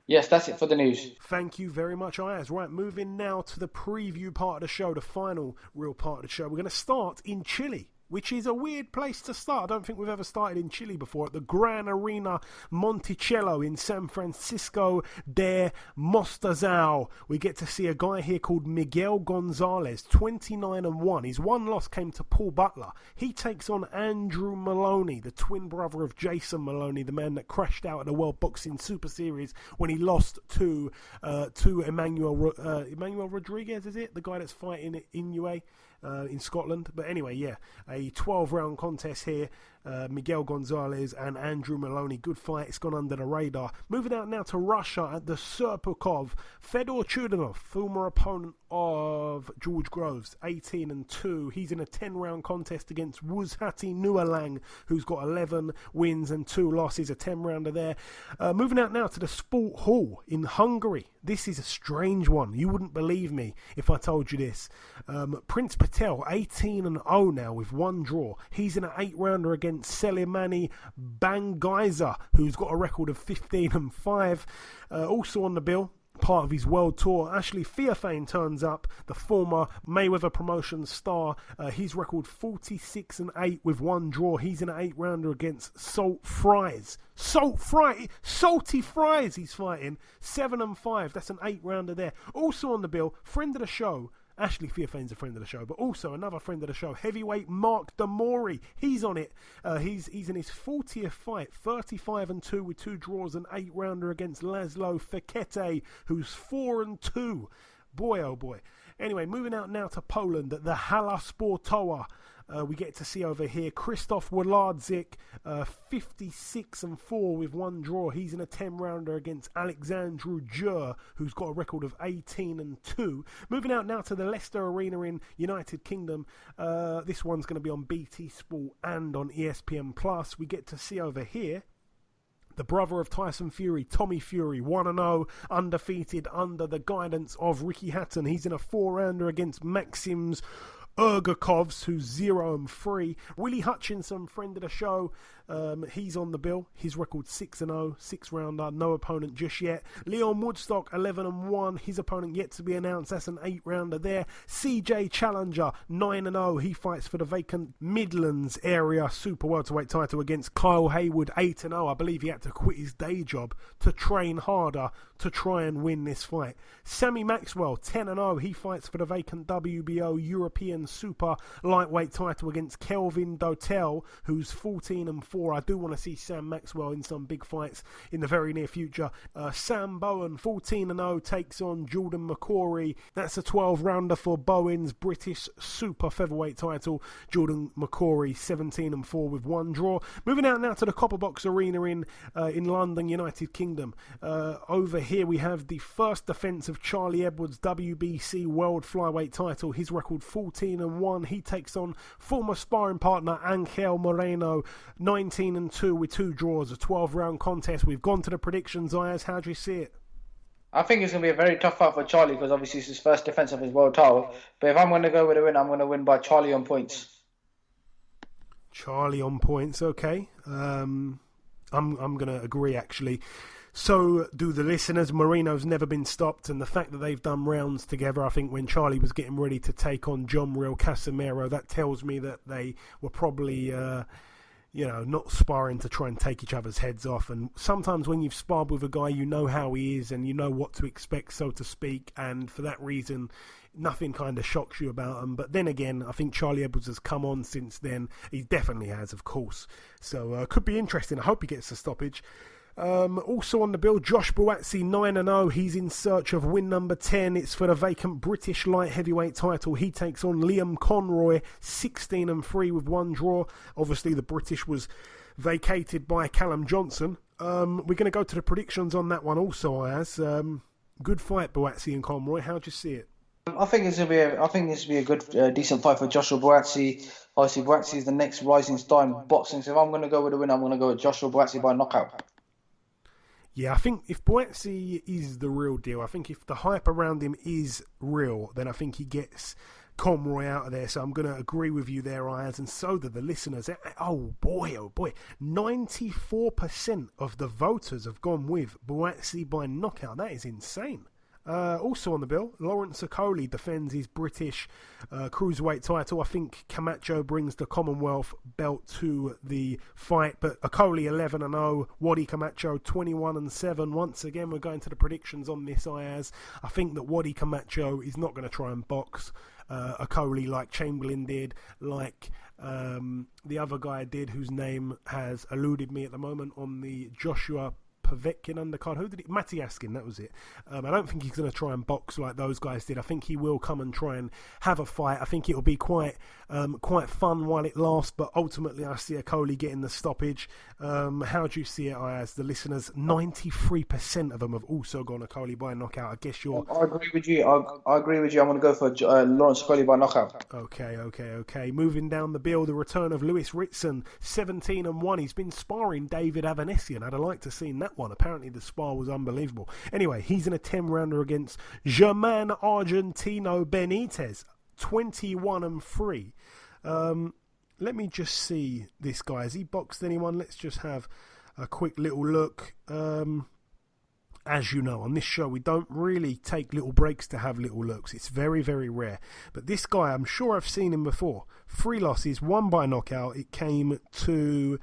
Yes, that's it for the news. Thank you very much, Ayaz. Right, moving now to the preview part of the show, the final real part of the show. We're going to start in Chile, which is a weird place to start. I don't think we've ever started in Chile before. At the Gran Arena Monticello in San Francisco de Mostazao, we get to see a guy here called Miguel Gonzalez, 29-1. His one loss came to Paul Butler. He takes on Andrew Maloney, the twin brother of Jason Maloney, the man that crashed out at the World Boxing Super Series when he lost to Emmanuel Rodriguez, is it? The guy that's fighting at Inoue in Scotland. But anyway, yeah, a 12-round contest here. Miguel Gonzalez and Andrew Maloney. Good fight. It's gone under the radar. Moving out now to Russia at the Serpukhov. Fedor Chudanov, former opponent of George Groves, 18-2. He's in a 10-round contest against Wuzhati Nualang, who's got 11 wins and 2 losses, a 10-rounder there. Moving out now to the Sport Hall in Hungary. This is a strange one. You wouldn't believe me if I told you this. Prince Patel, 18-0 now with 1 draw. He's in an 8-rounder against Selimani Bangaiza, who's got a record of 15-5. Also on the bill, part of his world tour, Ashley Theophane turns up, the former Mayweather Promotions star. His record 46-8 with 1 draw. He's in an 8-rounder against Salty Fries he's fighting, 7-5. That's an 8-rounder there. Also on the bill, friend of the show, Ashley Theophane's a friend of the show, but also another friend of the show, heavyweight Mark Damori. He's on it. He's in his 40th fight, 35-2 with 2 draws, an 8-rounder against Laszlo Fekete, who's 4-2. Boy, oh boy. Anyway, moving out now to Poland at the Hala Sportowa. We get to see over here Krzysztof Włodarczyk, 56-4 with 1 draw. He's in a 10-rounder against Alexandru Jur, who's got a record of 18-2. Moving out now to the Leicester Arena in United Kingdom. This one's going to be on BT Sport and on ESPN+. We get to see over here the brother of Tyson Fury, Tommy Fury, 1-0, undefeated under the guidance of Ricky Hatton. He's in a 4-rounder against Maxims Ergakovs, who's 0-3. Willie Hutchinson, friend of the show, he's on the bill. His record 6-0, 6-rounder, no opponent just yet. Leon Woodstock, 11-1. His opponent yet to be announced. That's an 8-rounder there. CJ Challenger, 9-0. He fights for the vacant Midlands area super welterweight title against Kyle Haywood, 8-0. I believe he had to quit his day job to train harder to try and win this fight. Sammy Maxwell, 10-0. He fights for the vacant WBO European European super lightweight title against Kelvin Dotel, who's 14-4. I do want to see Sam Maxwell in some big fights in the very near future. Sam Bowen, 14-0, takes on Jordan McCrory. That's a 12-rounder for Bowen's British Super-Featherweight title. Jordan McCrory, 17-4 with one draw. Moving out now to the Copper Box Arena in London, United Kingdom. Over here we have the first defence of Charlie Edwards' WBC World Flyweight title. His record 14-1. He takes on former sparring partner Angel Moreno, 19-2 with two draws. A 12-round contest. We've gone to the predictions. Ayaz, how do you see it? I think it's going to be a very tough fight for Charlie because obviously it's his first defence of his world title. But if I'm going to go with a win, I'm going to win by Charlie on points. Charlie on points, okay. I'm going to agree, actually. So do the listeners. Moreno's never been stopped, and the fact that they've done rounds together, I think when Charlie was getting ready to take on John Real Casimero, that tells me that they were probably not sparring to try and take each other's heads off. And sometimes when you've sparred with a guy, you know how he is and you know what to expect, so to speak, and for that reason nothing kind of shocks you about him. But then again, I think Charlie Edwards has come on since then. He definitely has, of course. So could be interesting. I hope he gets a stoppage. Also on the bill, Josh Buatsi, 9-0. He's in search of win number 10. It's for the vacant British light heavyweight title. He takes on Liam Conroy, 16-3 with one draw. Obviously, the British was vacated by Callum Johnson. We're going to go to the predictions on that one also, as good fight, Buatsi and Conroy. How do you see it? I think this will be a good, decent fight for Joshua Buatsi. Obviously, Buatsi is the next rising star in boxing. So if I'm going to go with a win, I'm going to go with Joshua Buatsi by knockout. Yeah, I think if Buatsi is the real deal, I think if the hype around him is real, then I think he gets Conroy out of there. So I'm going to agree with you there, Ayaz, and so do the listeners. Oh boy, 94% of the voters have gone with Buatsi by knockout. That is insane. Also on the bill, Lawrence Okolie defends his British cruiserweight title. I think Camacho brings the Commonwealth belt to the fight, but Okolie 11-0, Wadi Camacho 21-7. Once again, we're going to the predictions on this, Ayaz. I think that Wadi Camacho is not going to try and box Okolie like Chamberlain did, like the other guy did, whose name has eluded me at the moment on the Joshua Povetkin undercard. Who did it? Matty Askin, that was it. I don't think he's going to try and box like those guys did. I think he will come and try and have a fight. I think it'll be quite fun while it lasts, but ultimately I see Okolie getting the stoppage. How do you see it, Ayaz? The listeners, 93% of them have also gone Okolie by knockout. I guess you're... I agree with you. I agree with you. I'm going to go for Lawrence Okolie by knockout. Okay. Moving down the bill, the return of Lewis Ritson, 17-1. He's been sparring David Avanesian. I'd have liked to have seen that one. Apparently the spar was unbelievable. Anyway, he's in a 10-rounder against German Argentino Benitez, 21-3. Let me just see this guy. Has he boxed anyone? Let's just have a quick little look. As you know, on this show, we don't really take little breaks to have little looks. It's very, very rare. But this guy, I'm sure I've seen him before. 3 losses, 1 by knockout. It came to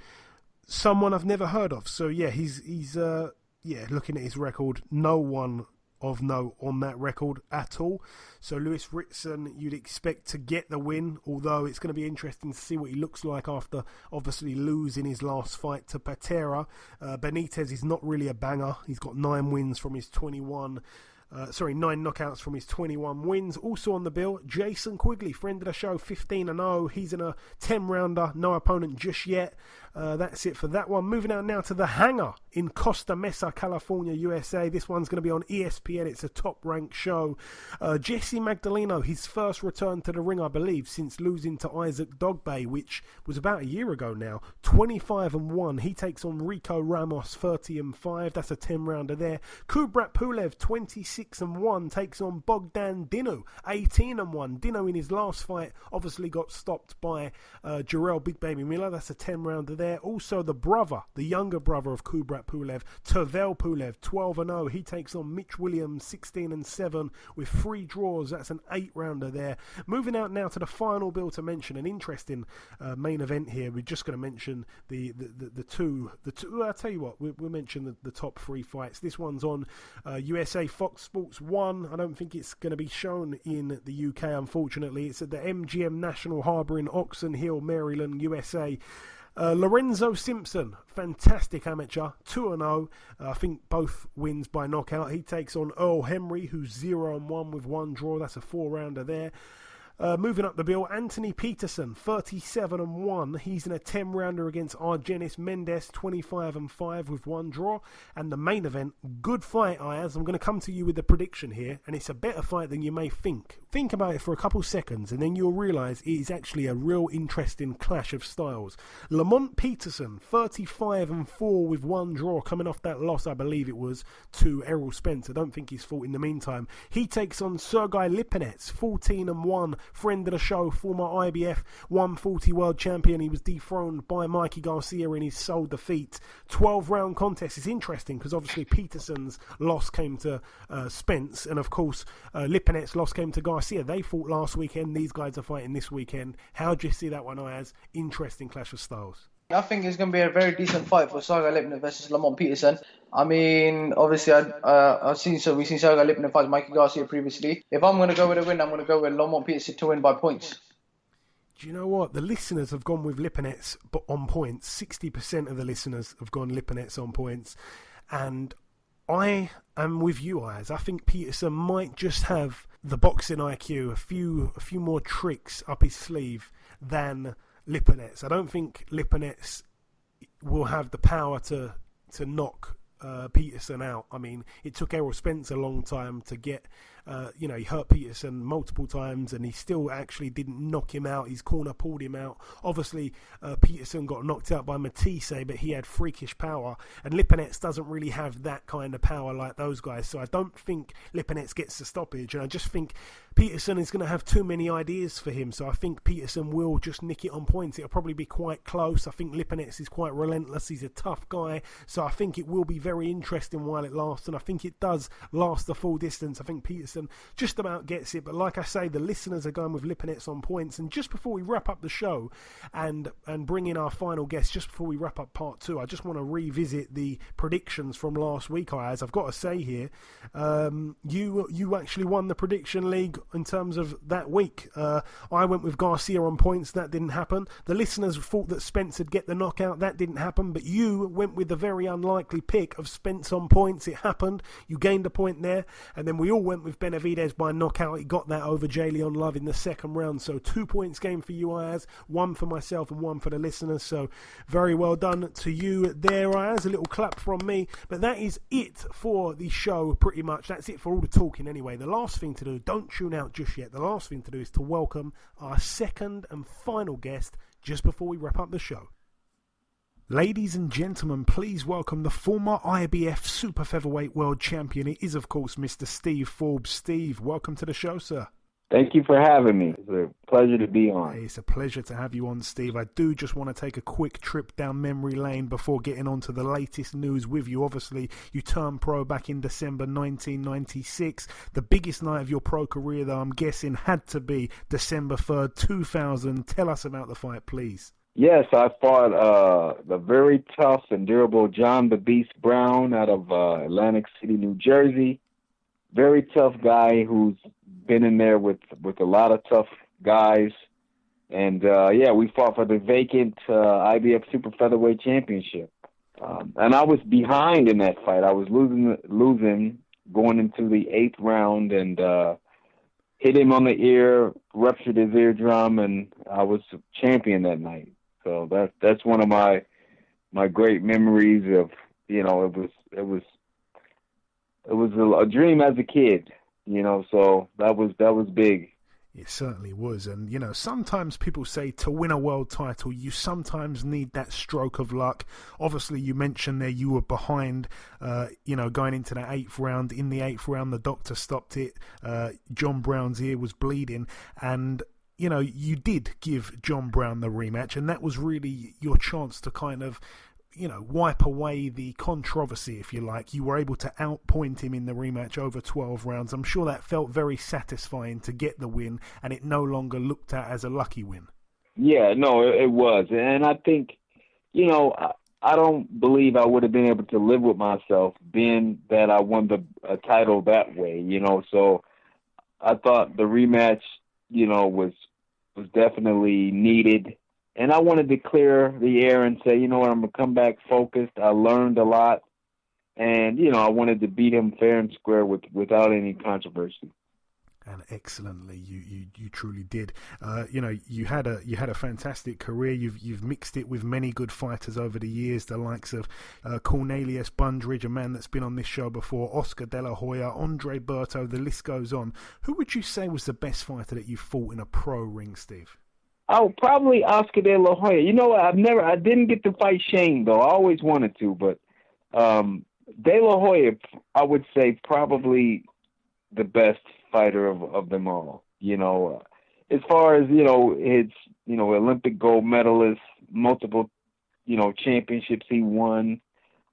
someone I've never heard of. So yeah, he's looking at his record, no one of note on that record at all. So Lewis Ritson, you'd expect to get the win, although it's going to be interesting to see what he looks like after obviously losing his last fight to Patera. Benitez is not really a banger. He's got 9 wins from his 9 knockouts from his 21 wins. Also on the bill, Jason Quigley, friend of the show, 15-0. He's in a 10-rounder, no opponent just yet. That's it for that one. Moving out now to the Hangar in Costa Mesa, California, USA. This one's going to be on ESPN. It's a top-ranked show. Jesse Magdaleno, his first return to the ring, I believe, since losing to Isaac Dogbe, which was about a year ago now. 25-1. He takes on Rico Ramos, 30-5. That's a 10-rounder there. Kubrat Pulev, 26-1, takes on Bogdan Dinu, 18-1. Dinu in his last fight obviously got stopped by Jarrell Big Baby Miller. That's a 10-rounder there. Also the younger brother of Kubrat Pulev, Tervel Pulev, 12-0. He takes on Mitch Williams, 16-7 with 3 draws. That's an 8-rounder there. Moving out now to the final bill to mention, an interesting main event here. We're just going to mention the two. I'll tell you what, we'll mention the top 3 fights. This one's on USA Fox Sports 1. I don't think it's going to be shown in the UK, unfortunately. It's at the MGM National Harbour in Oxon Hill, Maryland, USA. Lorenzo Simpson, fantastic amateur, 2-0. I think both wins by knockout. He takes on Earl Henry, who's 0-1 with one draw. That's a 4-rounder there. Moving up the bill, Anthony Peterson, 37-1. He's in a 10-rounder against Argenis Mendes, 25-5 with one draw. And the main event, good fight, Ayaz. I'm going to come to you with the prediction here, and it's a better fight than you may think. Think about it for a couple seconds, and then you'll realise it is actually a real interesting clash of styles. Lamont Peterson, 35-4 with one draw, coming off that loss, I believe it was, to Errol Spence. I don't think he's fought in the meantime. He takes on Sergey Lipinets, 14-1. Friend of the show, former IBF 140 world champion. He was dethroned by Mikey Garcia in his sole defeat. 12-round contest. It's interesting because obviously Peterson's loss came to Spence, and of course Lipinets' loss came to Garcia. They fought last weekend. These guys are fighting this weekend. How do you see that one, Ayaz? Interesting clash of styles. I think it's going to be a very decent fight for Sergey Lipinets versus Lamont Peterson. I mean, obviously, we've seen Sergey Lipinets fight Mikey Garcia previously. If I'm going to go with a win, I'm going to go with Lamont Peterson to win by points. Do you know what? The listeners have gone with Lipinets on points. 60% of the listeners have gone Lipinets on points. And I am with you, Ayaz. I think Peterson might just have the boxing IQ, a few more tricks up his sleeve than Lipinets. I don't think Lipinets will have the power to knock Peterson out. I mean, it took Errol Spence a long time to get, he hurt Peterson multiple times and he still actually didn't knock him out. His corner pulled him out. Obviously, Peterson got knocked out by Matisse, but he had freakish power, and Lipinets doesn't really have that kind of power like those guys. So I don't think Lipinets gets the stoppage, and I just think Peterson is going to have too many ideas for him. So I think Peterson will just nick it on points. It'll probably be quite close. I think Lipinets is quite relentless. He's a tough guy. So I think it will be very interesting while it lasts, and I think it does last the full distance. I think Peterson just about gets it, but like I say, the listeners are going with Lipinets on points. And just before we wrap up the show and bring in our final guest, just before we wrap up part 2, I just want to revisit the predictions from last week, Ayaz. I've got to say here, you actually won the prediction league in terms of that week. I went with Garcia on points. That didn't happen. The listeners thought that Spence would get the knockout. That didn't happen, but you went with the very unlikely pick of Spence on points. It happened. You gained a point there, and then we all went with Benavidez by knockout. He got that over Jalen Love in the second round. So 2 points gained for you, Ayaz, 1 for myself and 1 for the listeners. So very well done to you there, Ayaz. A little clap from me. But that is it for the show, pretty much. That's it for all the talking anyway. The last thing to do, don't tune out just yet. The last thing to do is to welcome our second and final guest just before we wrap up the show. Ladies and gentlemen, please welcome the former IBF Super-Featherweight World Champion. It is, of course, Mr. Steve Forbes. Steve, welcome to the show, sir. Thank you for having me. It's a pleasure to be on. Hey, it's a pleasure to have you on, Steve. I do just want to take a quick trip down memory lane before getting on to the latest news with you. Obviously, you turned pro back in December 1996. The biggest night of your pro career, though, I'm guessing, had to be December 3rd, 2000. Tell us about the fight, please. Yes, I fought the very tough and durable John the Beast Brown out of Atlantic City, New Jersey. Very tough guy who's been in there with a lot of tough guys. And, we fought for the vacant IBF Super-Featherweight Championship. And I was behind in that fight. I was losing going into the 8th round and hit him on the ear, ruptured his eardrum, and I was champion that night. So that's one of my great memories of, it was a dream as a kid, so that was big. It certainly was. And, sometimes people say to win a world title, you sometimes need that stroke of luck. Obviously, you mentioned there you were behind, going into the 8th round. In the 8th round, the doctor stopped it. John Brown's ear was bleeding. And, you did give John Brown the rematch. And that was really your chance to kind of, wipe away the controversy, if you like. You were able to outpoint him in the rematch over 12 rounds. I'm sure that felt very satisfying to get the win, and it no longer looked at as a lucky win. Yeah, no, it was. And I think, I don't believe I would have been able to live with myself being that I won a title that way, So I thought the rematch, was definitely needed. And I wanted to clear the air and say, I'm going to come back focused. I learned a lot. And, I wanted to beat him fair and square without any controversy. And excellently, you truly did. You had a fantastic career. You've mixed it with many good fighters over the years, the likes of Cornelius Bundridge, a man that's been on this show before, Oscar De La Hoya, Andre Berto. The list goes on. Who would you say was the best fighter that you fought in a pro ring, Steve? Oh, probably Oscar De La Hoya. I didn't get to fight Shane though. I always wanted to, but De La Hoya, I would say probably the best fighter of them all. As far as it's Olympic gold medalist, multiple championships he won,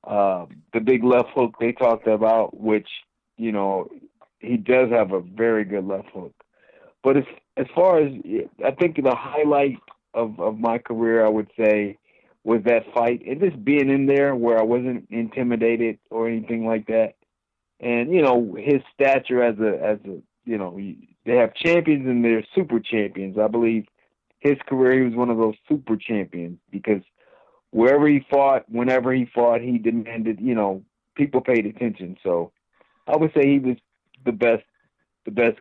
the big left hook they talked about, which he does have a very good left hook. But as far as I think the highlight of my career, I would say, was that fight and just being in there where I wasn't intimidated or anything like that. And, his stature as a they have champions and they're super champions. I believe his career, he was one of those super champions because wherever he fought, whenever he fought, he demanded, people paid attention. So I would say he was the best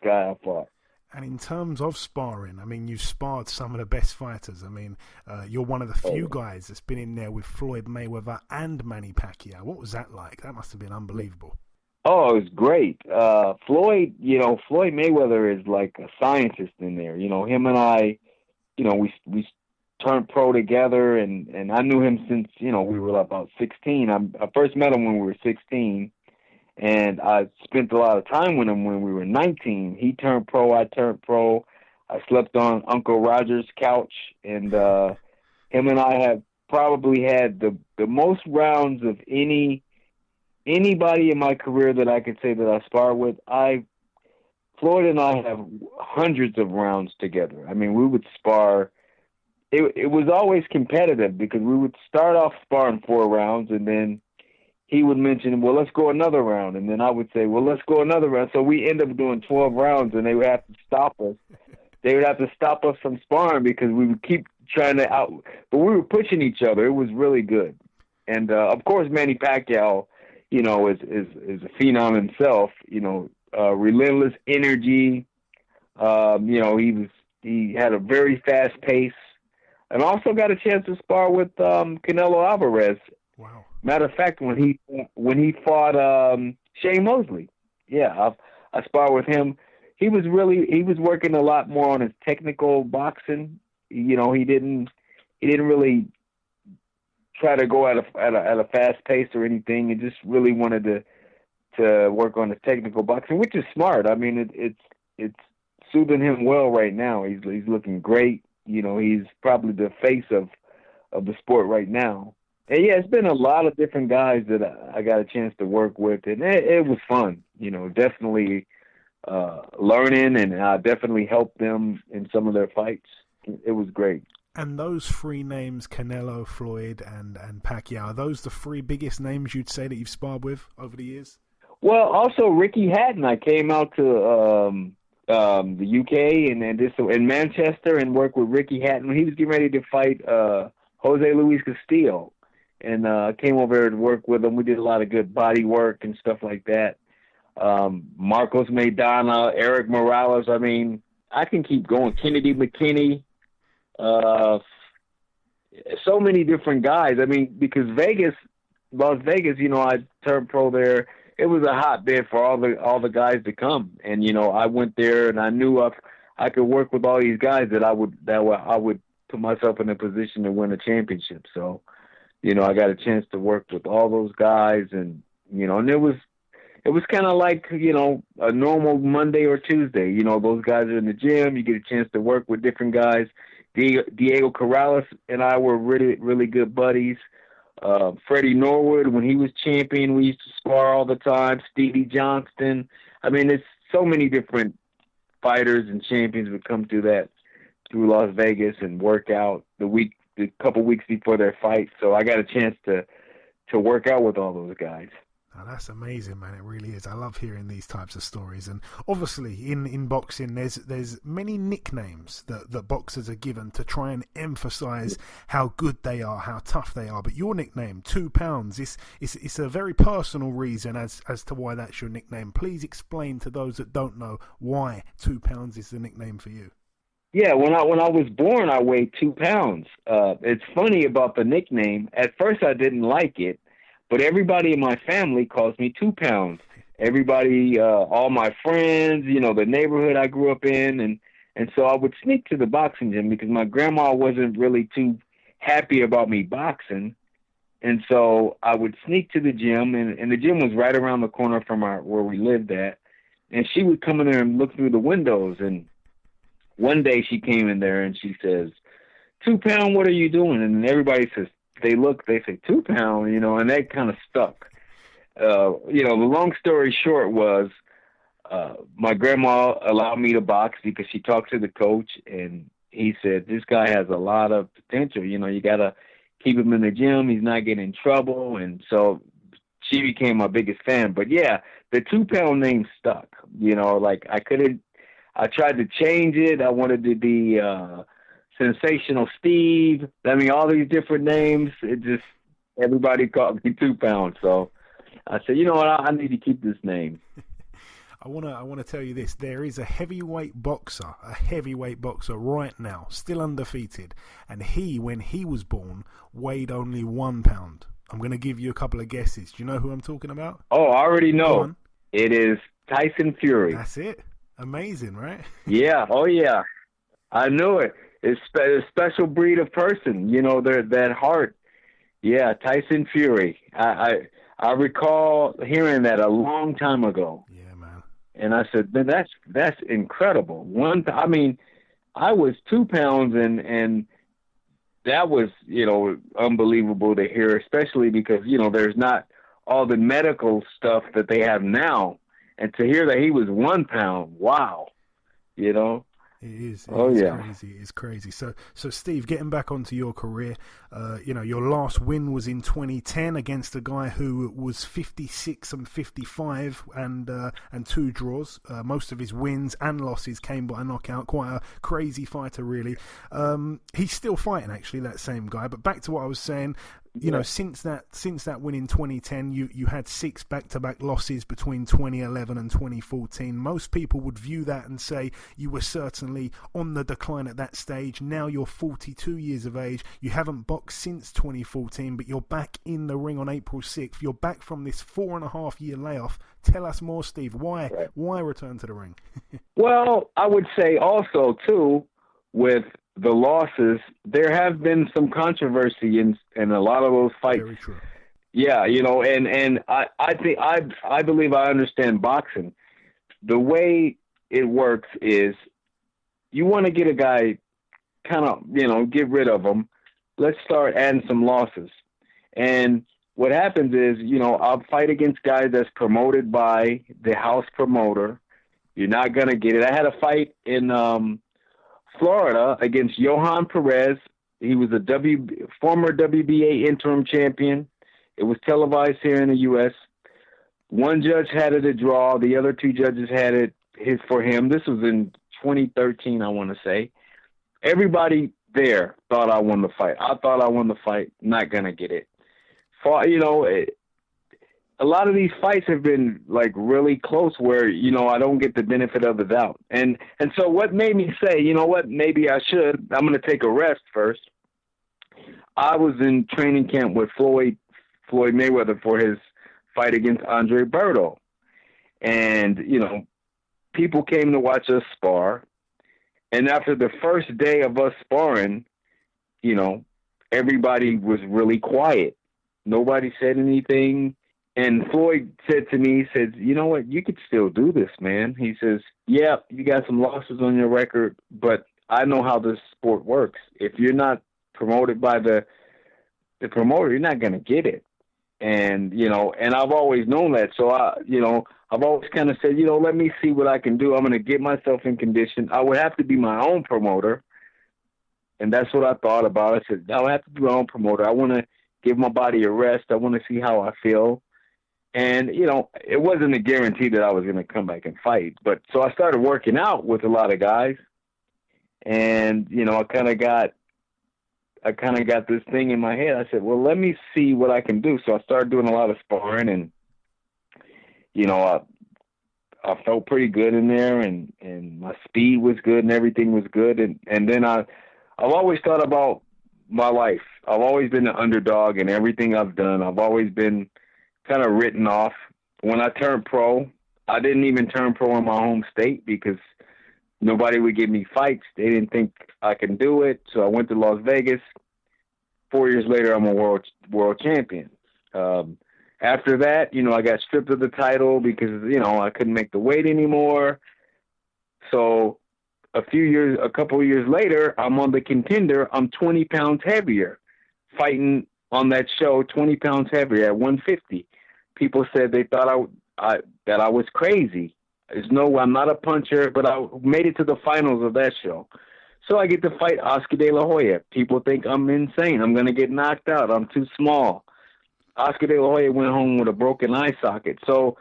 guy I fought. And in terms of sparring, you've sparred some of the best fighters. You're one of the few guys that's been in there with Floyd Mayweather and Manny Pacquiao. What was that like? That must have been unbelievable. Oh, it was great. Floyd Mayweather is like a scientist in there. Him and I, we turned pro together, and I knew him since, we were about 16. I first met him when we were 16, and I spent a lot of time with him when we were 19. He turned pro, I turned pro. I slept on Uncle Roger's couch, and him and I have probably had the most rounds of anybody in my career that I could say that I sparred with. Floyd and I have hundreds of rounds together. We would spar. It was always competitive because we would start off sparring 4 rounds, and then he would mention, well, let's go another round. And then I would say, well, let's go another round. So we end up doing 12 rounds, and they would have to stop us. They would have to stop us from sparring because we would keep trying to out. But we were pushing each other. It was really good. And, of course, Manny Pacquiao, is a phenom himself, relentless energy. He had a very fast pace, and also got a chance to spar with Canelo Alvarez. Wow. Matter of fact, when he fought Shane Mosley, I sparred with him. He was working a lot more on his technical boxing. He didn't really try to go at a fast pace or anything. He just really wanted to work on his technical boxing, which is smart. It's suiting him well right now. He's looking great. He's probably the face of the sport right now. And it's been a lot of different guys that I got a chance to work with, and it was fun. Definitely learning, and I definitely helped them in some of their fights. It was great. And those 3 names, Canelo, Floyd, and Pacquiao, are those the 3 biggest names you'd say that you've sparred with over the years? Well, also Ricky Hatton. I came out to the UK and in Manchester and worked with Ricky Hatton when he was getting ready to fight Jose Luis Castillo. And came over there to work with him. We did a lot of good body work and stuff like that. Marcos Maidana, Eric Morales. I can keep going. Kennedy McKinney. So many different guys. Because Las Vegas, I turned pro there. It was a hotbed for all the guys to come. And, I went there and I knew I could work with all these guys that I would put myself in a position to win a championship. So, I got a chance to work with all those guys, and and it was kind of like a normal Monday or Tuesday. Those guys are in the gym. You get a chance to work with different guys. Diego Corrales and I were really, really good buddies. Freddie Norwood, when he was champion, we used to spar all the time. Stevie Johnston. It's so many different fighters and champions would come through Las Vegas and work out the week a couple weeks before their fight, so I got a chance to work out with all those guys. Oh, that's amazing, man. It really is. I love hearing these types of stories. And obviously, in boxing, there's many nicknames that boxers are given to try and emphasize how good they are, how tough they are. But your nickname, 2 pounds, it's a very personal reason as to why that's your nickname. Please explain to those that don't know why 2 pounds is the nickname for you. Yeah, when I was born, I weighed 2 pounds. It's funny about the nickname. At first, I didn't like it. But everybody in my family calls me 2 pounds. Everybody, all my friends, the neighborhood I grew up in. And so I would sneak to the boxing gym because my grandma wasn't really too happy about me boxing. And so I would sneak to the gym, and the gym was right around the corner from where we lived at. And she would come in there and look through the windows. And one day she came in there and she says, 2 pound, what are you doing? And everybody says, they say 2 pound, and that kind of stuck. The long story short was my grandma allowed me to box because she talked to the coach, and he said, this guy has a lot of potential. You got to keep him in the gym. He's not getting in trouble. And so she became my biggest fan. But, yeah, the 2 pound name stuck. I tried to change it. I wanted to be Sensational Steve. I mean, all these different names. Everybody called me 2 pounds. So I said, you know what? I need to keep this name. I want to tell you this. There is a heavyweight boxer right now, still undefeated. And when he was born, weighed only 1 pound. I'm going to give you a couple of guesses. Do you know who I'm talking about? Oh, I already know. It is Tyson Fury. That's it. Amazing, right? Yeah. Oh, yeah. I knew it. It's a special breed of person, that heart. Yeah, Tyson Fury. I recall hearing that a long time ago. Yeah, man. And I said, man, that's incredible. I was 2 pounds, and that was, unbelievable to hear, especially because, there's not all the medical stuff that they have now. And to hear that he was 1 pound, wow, It is. Yeah. Crazy. It's crazy. So Steve, getting back onto your career, your last win was in 2010 against a guy who was 56 and 55 and 2 draws. Most of his wins and losses came by knockout. Quite a crazy fighter, really. He's still fighting, actually, that same guy. But back to what I was saying. Since that win in 2010, you had 6 back-to-back losses between 2011 and 2014. Most people would view that and say you were certainly on the decline at that stage. Now you're 42 years of age. You haven't boxed since 2014, but you're back in the ring on April 6th. You're back from this 4.5-year layoff. Tell us more, Steve. Why return to the ring? Well, I would say also, too, with the losses, there have been some controversy in a lot of those fights. Very true. Yeah, and I think I believe I understand boxing. The way it works is you want to get a guy kind of, get rid of him. Let's start adding some losses. And what happens is, I'll fight against guys that's promoted by the house promoter. You're not going to get it. I had a fight in Florida against Johan Perez. He was a former WBA interim champion. It was televised here in the U.S. One judge had it a draw. The other 2 judges had it for him. This was in 2013, I want to say. Everybody there thought I won the fight. I thought I won the fight. Not going to get it. A lot of these fights have been really close where, I don't get the benefit of the doubt. And so what made me say, maybe I should, I'm going to take a rest first. I was in training camp with Floyd Mayweather for his fight against Andre Dirrell. And, people came to watch us spar. And after the first day of us sparring, everybody was really quiet. Nobody said anything. And Floyd said to me, he said, you know what, you could still do this, man. He says, yeah, you got some losses on your record, but I know how this sport works. If you're not promoted by the promoter, you're not going to get it. And, and I've always known that. So, I've always kind of said, let me see what I can do. I'm going to get myself in condition. I would have to be my own promoter. And that's what I thought about. I said, I have to be my own promoter. I want to give my body a rest. I want to see how I feel. And, it wasn't a guarantee that I was going to come back and fight. But so I started working out with a lot of guys. And, I kind of got this thing in my head. I said, well, let me see what I can do. So I started doing a lot of sparring, and, I felt pretty good in there, and my speed was good and everything was good. And then I've always thought about my life. I've always been an underdog in everything I've done. I've always been kind of written off. When I turned pro, I didn't even turn pro in my home state because nobody would give me fights. They didn't think I can do it. So I went to Las Vegas. 4 years later, I'm a world champion. After that, I got stripped of the title because, I couldn't make the weight anymore. So a couple of years later, I'm on the Contender. I'm 20 pounds heavier, fighting on that show, 20 pounds heavier at 150. People said they thought that I was crazy. I'm not a puncher, but I made it to the finals of that show. So I get to fight Oscar De La Hoya. People think I'm insane. I'm going to get knocked out. I'm too small. Oscar De La Hoya went home with a broken eye socket. So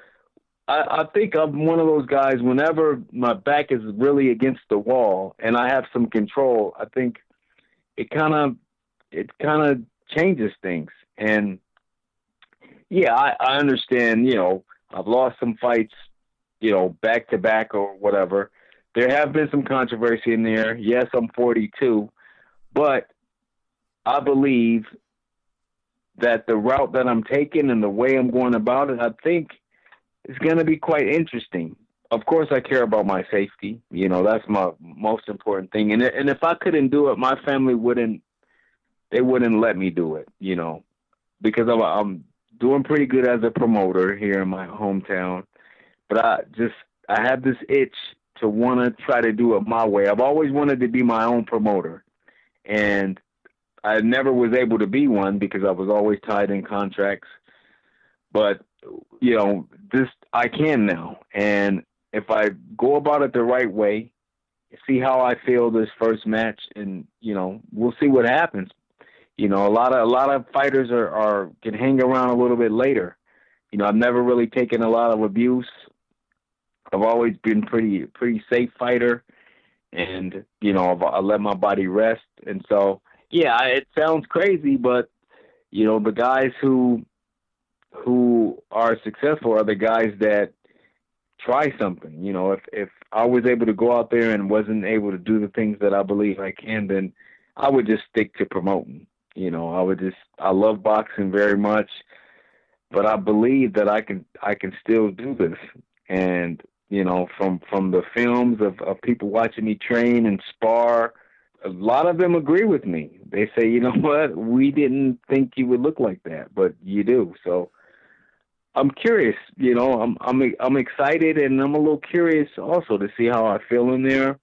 I think I'm one of those guys, whenever my back is really against the wall and I have some control, I think it kind of changes things. And yeah, I understand, I've lost some fights, back to back or whatever. There have been some controversy in there. Yes, I'm 42, but I believe that the route that I'm taking and the way I'm going about it, I think is going to be quite interesting. Of course, I care about my safety. That's my most important thing. And if I couldn't do it, my family wouldn't let me do it, because I'm doing pretty good as a promoter here in my hometown. But I have this itch to want to try to do it my way. I've always wanted to be my own promoter, and I never was able to be one because I was always tied in contracts. But, I can now. And if I go about it the right way, see how I feel this first match, and, we'll see what happens. A lot of fighters can hang around a little bit later. I've never really taken a lot of abuse. I've always been pretty safe fighter, and I let my body rest. And so, yeah, it sounds crazy, but the guys who are successful are the guys that try something. If I was able to go out there and wasn't able to do the things that I believe I can, then I would just stick to promoting. I love boxing very much, but I believe that I can still do this. And, from the films of people watching me train and spar, a lot of them agree with me. They say, you know what, we didn't think you would look like that, but you do. So I'm curious, I'm excited, and I'm a little curious also to see how I feel in there.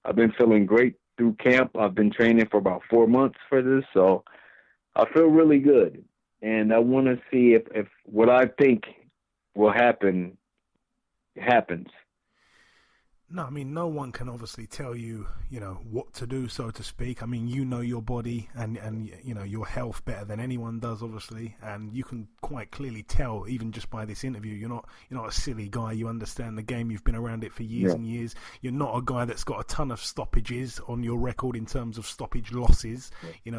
I've been feeling great through camp. I've been training for about 4 months for this, so I feel really good. And I want to see if what I think will happen happens. No, I mean, no one can obviously tell you, what to do, so to speak. I mean, your body and your health better than anyone does, obviously. And you can quite clearly tell, even just by this interview, you're not a silly guy. You understand the game. You've been around it for years and years. You're not a guy that's got a ton of stoppages on your record in terms of stoppage losses.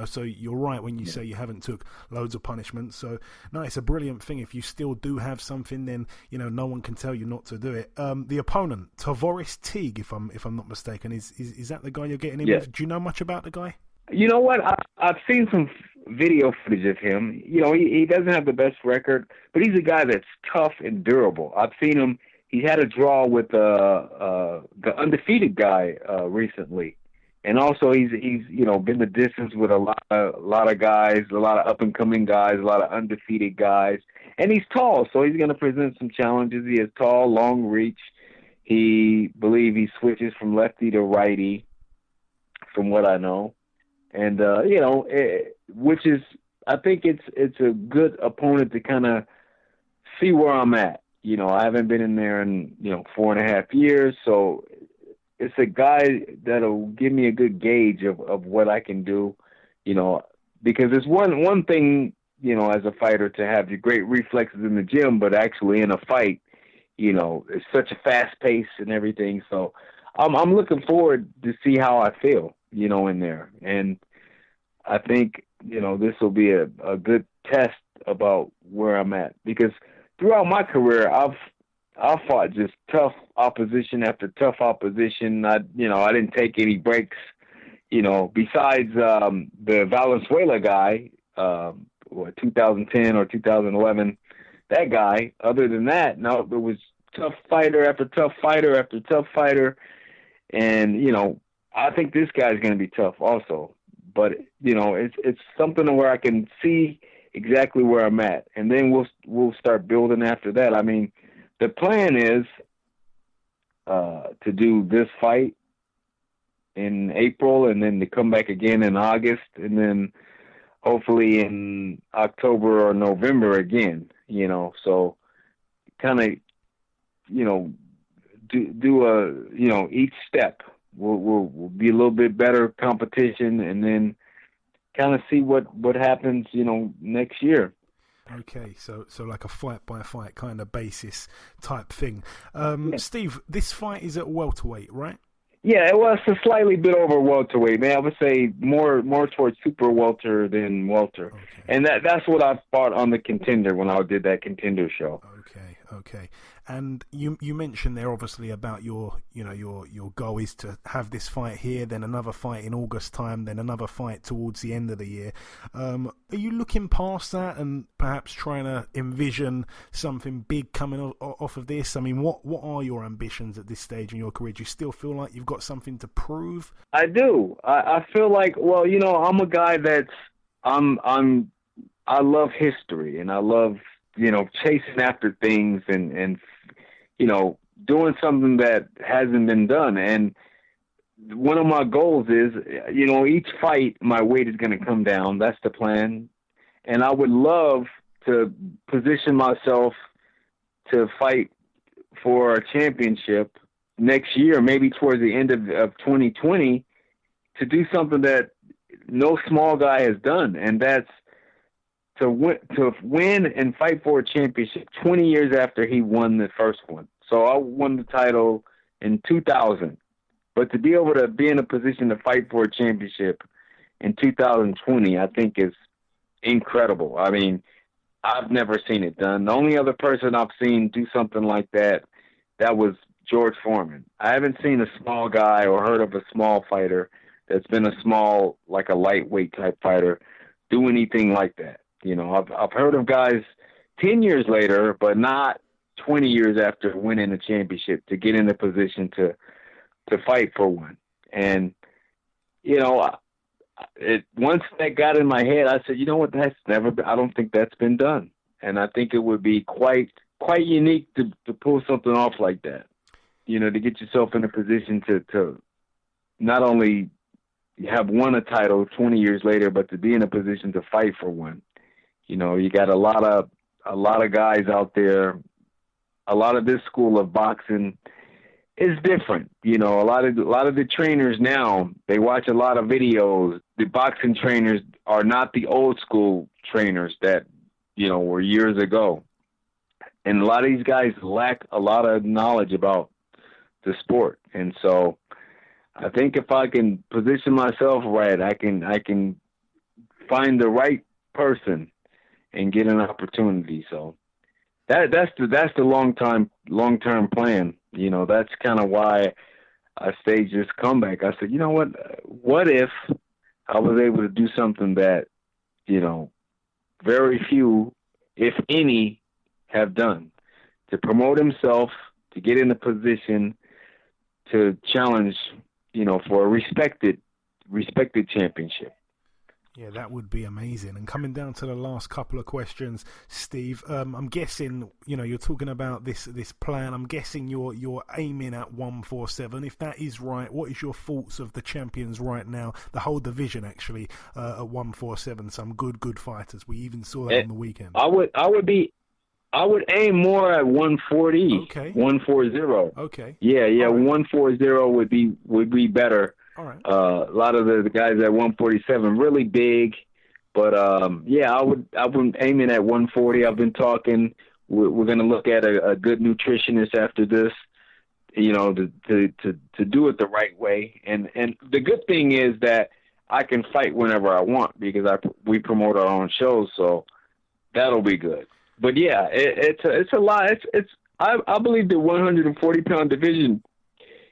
So you're right when you say you haven't took loads of punishment. So no, it's a brilliant thing. If you still do have something, then no one can tell you not to do it. The opponent, Tavoris Teague, if I'm not mistaken, is that the guy you're getting in with? Do you know much about the guy? You know what? I've seen some video footage of him. He doesn't have the best record, but he's a guy that's tough and durable. I've seen him. He had a draw with the undefeated guy recently, and also he's been the distance with a lot of guys, a lot of up and coming guys, a lot of undefeated guys, and he's tall, so he's going to present some challenges. He has tall, long reach. He switches from lefty to righty, from what I know. And, which is, I think it's a good opponent to kind of see where I'm at. I haven't been in there in, 4.5 years. So it's a guy that'll give me a good gauge of what I can do, because it's one thing, as a fighter to have your great reflexes in the gym, but actually in a fight, it's such a fast pace and everything. So I'm looking forward to see how I feel, in there. And I think, this will be a good test about where I'm at, because throughout my career, I've fought just tough opposition after tough opposition. I didn't take any breaks, besides the Valenzuela guy, 2010 or 2011, that guy. Other than that, no, it was tough fighter after tough fighter after tough fighter. And, I think this guy's going to be tough also. But, it's something where I can see exactly where I'm at. And then we'll start building after that. I mean, the plan is to do this fight in April, and then to come back again in August, and then hopefully in October or November again, so kind of, do each step will be a little bit better competition, and then kind of see what happens, next year. Okay, so like a fight-by-fight kind of basis type thing. Steve, this fight is at welterweight, right? Yeah, it was a slightly bit over welterweight, man. I would say more towards super welter than welter. Okay. And that's what I fought on the Contender when I did that Contender show. Okay. And you mentioned there obviously about your goal is to have this fight here, then another fight in August time, then another fight towards the end of the year. Are you looking past that and perhaps trying to envision something big coming off of this? I mean, what are your ambitions at this stage in your career? Do you still feel like you've got something to prove? I do. I feel like, I'm a guy that's I love history, and I love chasing after things and doing something that hasn't been done. And one of my goals is, each fight, my weight is going to come down. That's the plan. And I would love to position myself to fight for a championship next year, maybe towards the end of 2020, to do something that no small guy has done. And that's to win and fight for a championship 20 years after he won the first one. So I won the title in 2000. But to be able to be in a position to fight for a championship in 2020, I think is incredible. I mean, I've never seen it done. The only other person I've seen do something like that was George Foreman. I haven't seen a small guy or heard of a small fighter that's been a small, like a lightweight type fighter, do anything like that. I've heard of guys 10 years later, but not 20 years after winning a championship to get in a position to fight for one. And, once that got in my head, I said, I don't think that's been done. And I think it would be quite unique to pull something off like that, to get yourself in a position to not only have won a title 20 years later, but to be in a position to fight for one. You got a lot of guys out there. A lot of this school of boxing is different. A lot of the trainers now, they watch a lot of videos. The boxing trainers are not the old school trainers that, were years ago. And a lot of these guys lack a lot of knowledge about the sport. And so I think if I can position myself right, I can find the right person and get an opportunity. So that's the long-term plan. That's kind of why I staged this comeback. I said, what if I was able to do something that, very few, if any, have done, to promote himself, to get in a position to challenge, for a respected championship. Yeah, that would be amazing. And coming down to the last couple of questions, Steve, I'm guessing, you're talking about this plan. I'm guessing you're aiming at 147. If that is right, what is your thoughts of the champions right now, the whole division actually, at 147? Some good fighters. We even saw that on the weekend. I would I would aim more at 140. Okay. 140. Okay. Yeah, All right. 140 would be better. All right. A lot of the guys at 147 really big, but I would aim in at 140. I've been talking. We're going to look at a good nutritionist after this, to do it the right way. And the good thing is that I can fight whenever I want because we promote our own shows, so that'll be good. But yeah, it's a lot. I believe the 140-pound division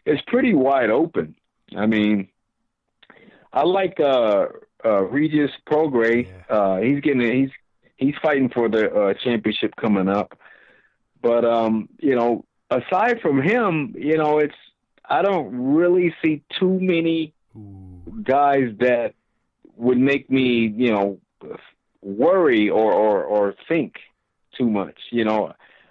is pretty wide open. I mean, I like Regis Prograis. Yeah. He's fighting for the championship coming up. But aside from him, I don't really see too many guys that would make me, worry or think too much.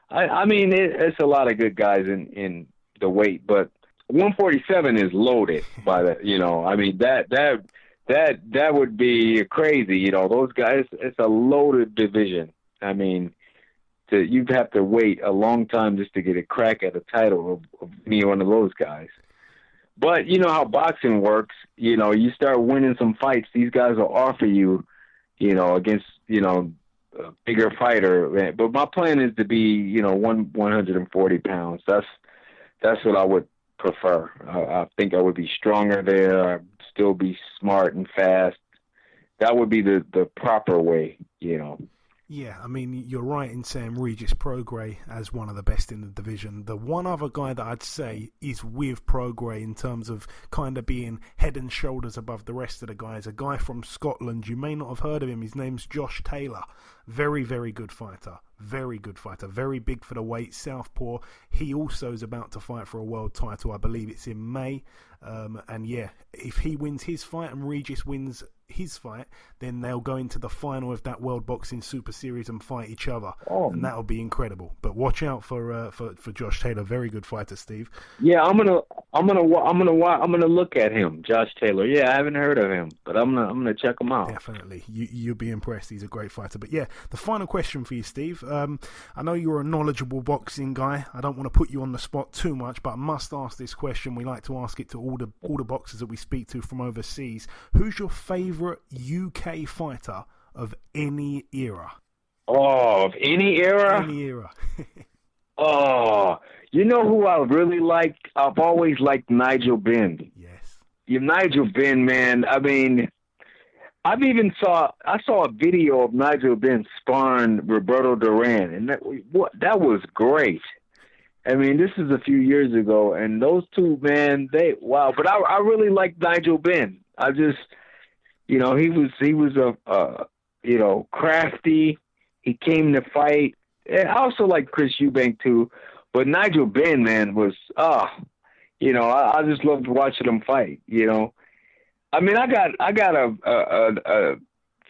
I mean, it's a lot of good guys in the weight, but 147 is loaded by that. I mean, that would be crazy. Those guys, it's a loaded division. I mean, you'd have to wait a long time just to get a crack at a title of any one of those guys. But you know how boxing works. You start winning some fights, these guys will offer you, against, a bigger fighter. But my plan is to be, 140 pounds. That's what I would prefer. I think I would be stronger there. I'd still be smart and fast. That would be the proper way, Yeah, I mean, you're right in saying Regis Prograis as one of the best in the division. The one other guy that I'd say is with Prograis in terms of kind of being head and shoulders above the rest of the guys. A guy from Scotland. You may not have heard of him. His name's Josh Taylor. Very, very good fighter. Very good fighter. Very big for the weight. Southpaw. He also is about to fight for a world title. I believe it's in May. And yeah, if he wins his fight and Regis wins his fight, then they'll go into the final of that World Boxing Super Series and fight each other, and that'll be incredible. But watch out for Josh Taylor, very good fighter, Steve. Yeah, I'm gonna look at him, Josh Taylor. Yeah, I haven't heard of him, but I'm gonna check him out. Definitely, you'll be impressed. He's a great fighter. But yeah, the final question for you, Steve. I know you're a knowledgeable boxing guy. I don't want to put you on the spot too much, but I must ask this question. We like to ask it to all the boxers that we speak to from overseas. Who's your favourite UK fighter of any era? Oh, of any era? Any era. Oh, you know who I really like? I've always liked Nigel Benn. Yes. Nigel Benn, man. I mean, I saw a video of Nigel Benn sparring Roberto Duran, and that was great. I mean, this is a few years ago, and those two, man, wow. But I really liked Nigel Benn. I just, he was crafty. He came to fight. And I also like Chris Eubank too, but Nigel Benn, man, was I just loved watching him fight. I mean, I got a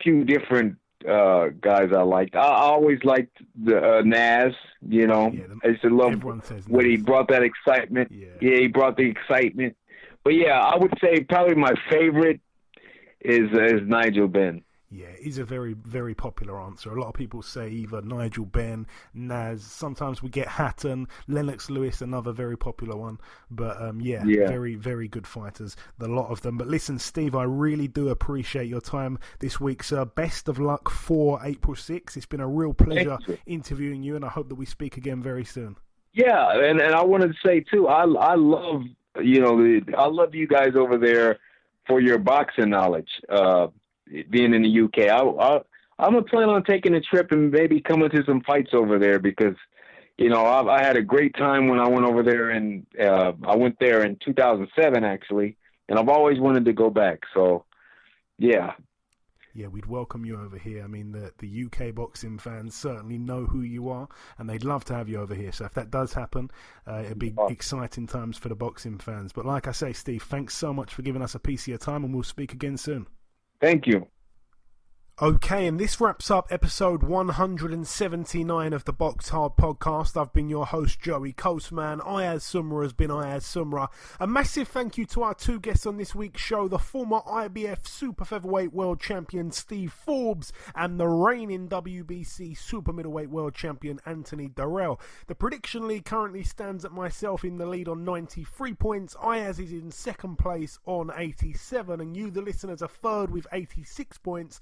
few different guys I liked. I always liked the Naz. I used to love when he brought that excitement. Yeah, he brought the excitement. But yeah, I would say probably my favorite is Nigel Benn. Yeah, he's a very, very popular answer. A lot of people say either Nigel Benn, Naz. Sometimes we get Hatton, Lennox Lewis, another very popular one. But very, very good fighters, a lot of them. But listen, Steve, I really do appreciate your time this week, sir. Best of luck for April 6th. It's been a real pleasure interviewing you, and I hope that we speak again very soon. Yeah, and I wanted to say too, I love I love you guys over there for your boxing knowledge. Being in the UK, I'm gonna plan on taking a trip and maybe coming to some fights over there because, I had a great time when I went over there, and I went there in 2007 actually, and I've always wanted to go back. So, yeah. Yeah, we'd welcome you over here. I mean, the UK boxing fans certainly know who you are, and they'd love to have you over here. So if that does happen, it'd be exciting times for the boxing fans. But like I say, Steve, thanks so much for giving us a piece of your time, and we'll speak again soon. Thank you. Okay, and this wraps up episode 179 of the BoxHard Podcast. I've been your host, Joey Coastman. Ayaz Sumra has been Ayaz Sumra. A massive thank you to our two guests on this week's show, the former IBF Super-Featherweight World Champion Steve Forbes and the reigning WBC Super-Middleweight World Champion Andre Dirrell. The prediction league currently stands at myself in the lead on 93 points. Ayaz is in second place on 87, and you, the listeners, are third with 86 points.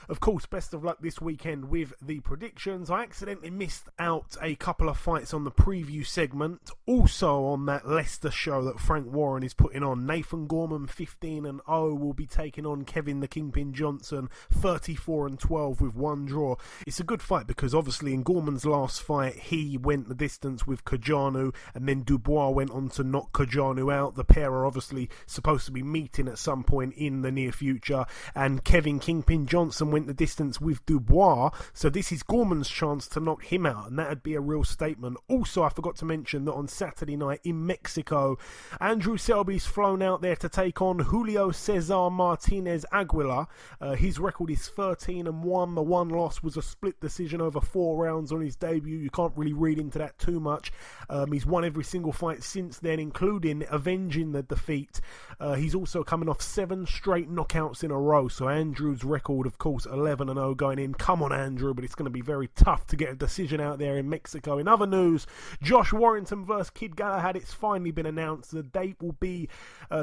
Of course, best of luck this weekend with the predictions. I accidentally missed out a couple of fights on the preview segment. Also on that Leicester show that Frank Warren is putting on, Nathan Gorman 15-0 will be taking on Kevin the Kingpin Johnson 34-12 with one draw. It's a good fight because obviously in Gorman's last fight he went the distance with Kajanu, and then Dubois went on to knock Kajanu out. The pair are obviously supposed to be meeting at some point in the near future, and Kevin Kingpin Johnson went the distance with Dubois, so this is Gorman's chance to knock him out, and that would be a real statement. Also, I forgot to mention that on Saturday night in Mexico, Andrew Selby's flown out there to take on Julio Cesar Martinez Aguilar. His record is 13-1. The one loss was a split decision over 4 rounds on his debut. You can't really read into that too much. He's won every single fight since then, including avenging the defeat. He's also coming off 7 straight knockouts in a row, so Andrew's record, of course, 11-0 going in. Come on, Andrew, but it's going to be very tough to get a decision out there in Mexico. In other news, Josh Warrington versus Kid Galahad, it's finally been announced. The date will be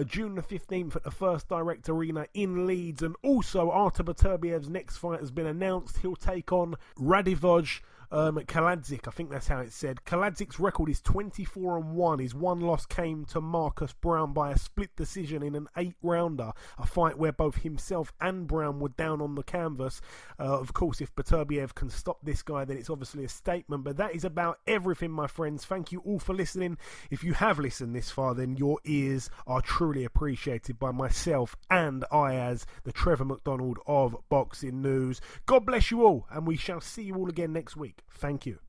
June the 15th at the First Direct Arena in Leeds, and also Artur Beterbiev's next fight has been announced. He'll take on Radivoj Kaladzik, I think that's how it's said. Kaladzik's record is 24-1. His one loss came to Marcus Brown by a split decision in an 8-rounder, a fight where both himself and Brown were down on the canvas. Of course, if Beterbiev can stop this guy, then it's obviously a statement. But that is about everything, my friends. Thank you all for listening. If you have listened this far, then your ears are truly appreciated by myself and Ayaz, the Trevor McDonald of Boxing News. God bless you all, and we shall see you all again next week. Thank you.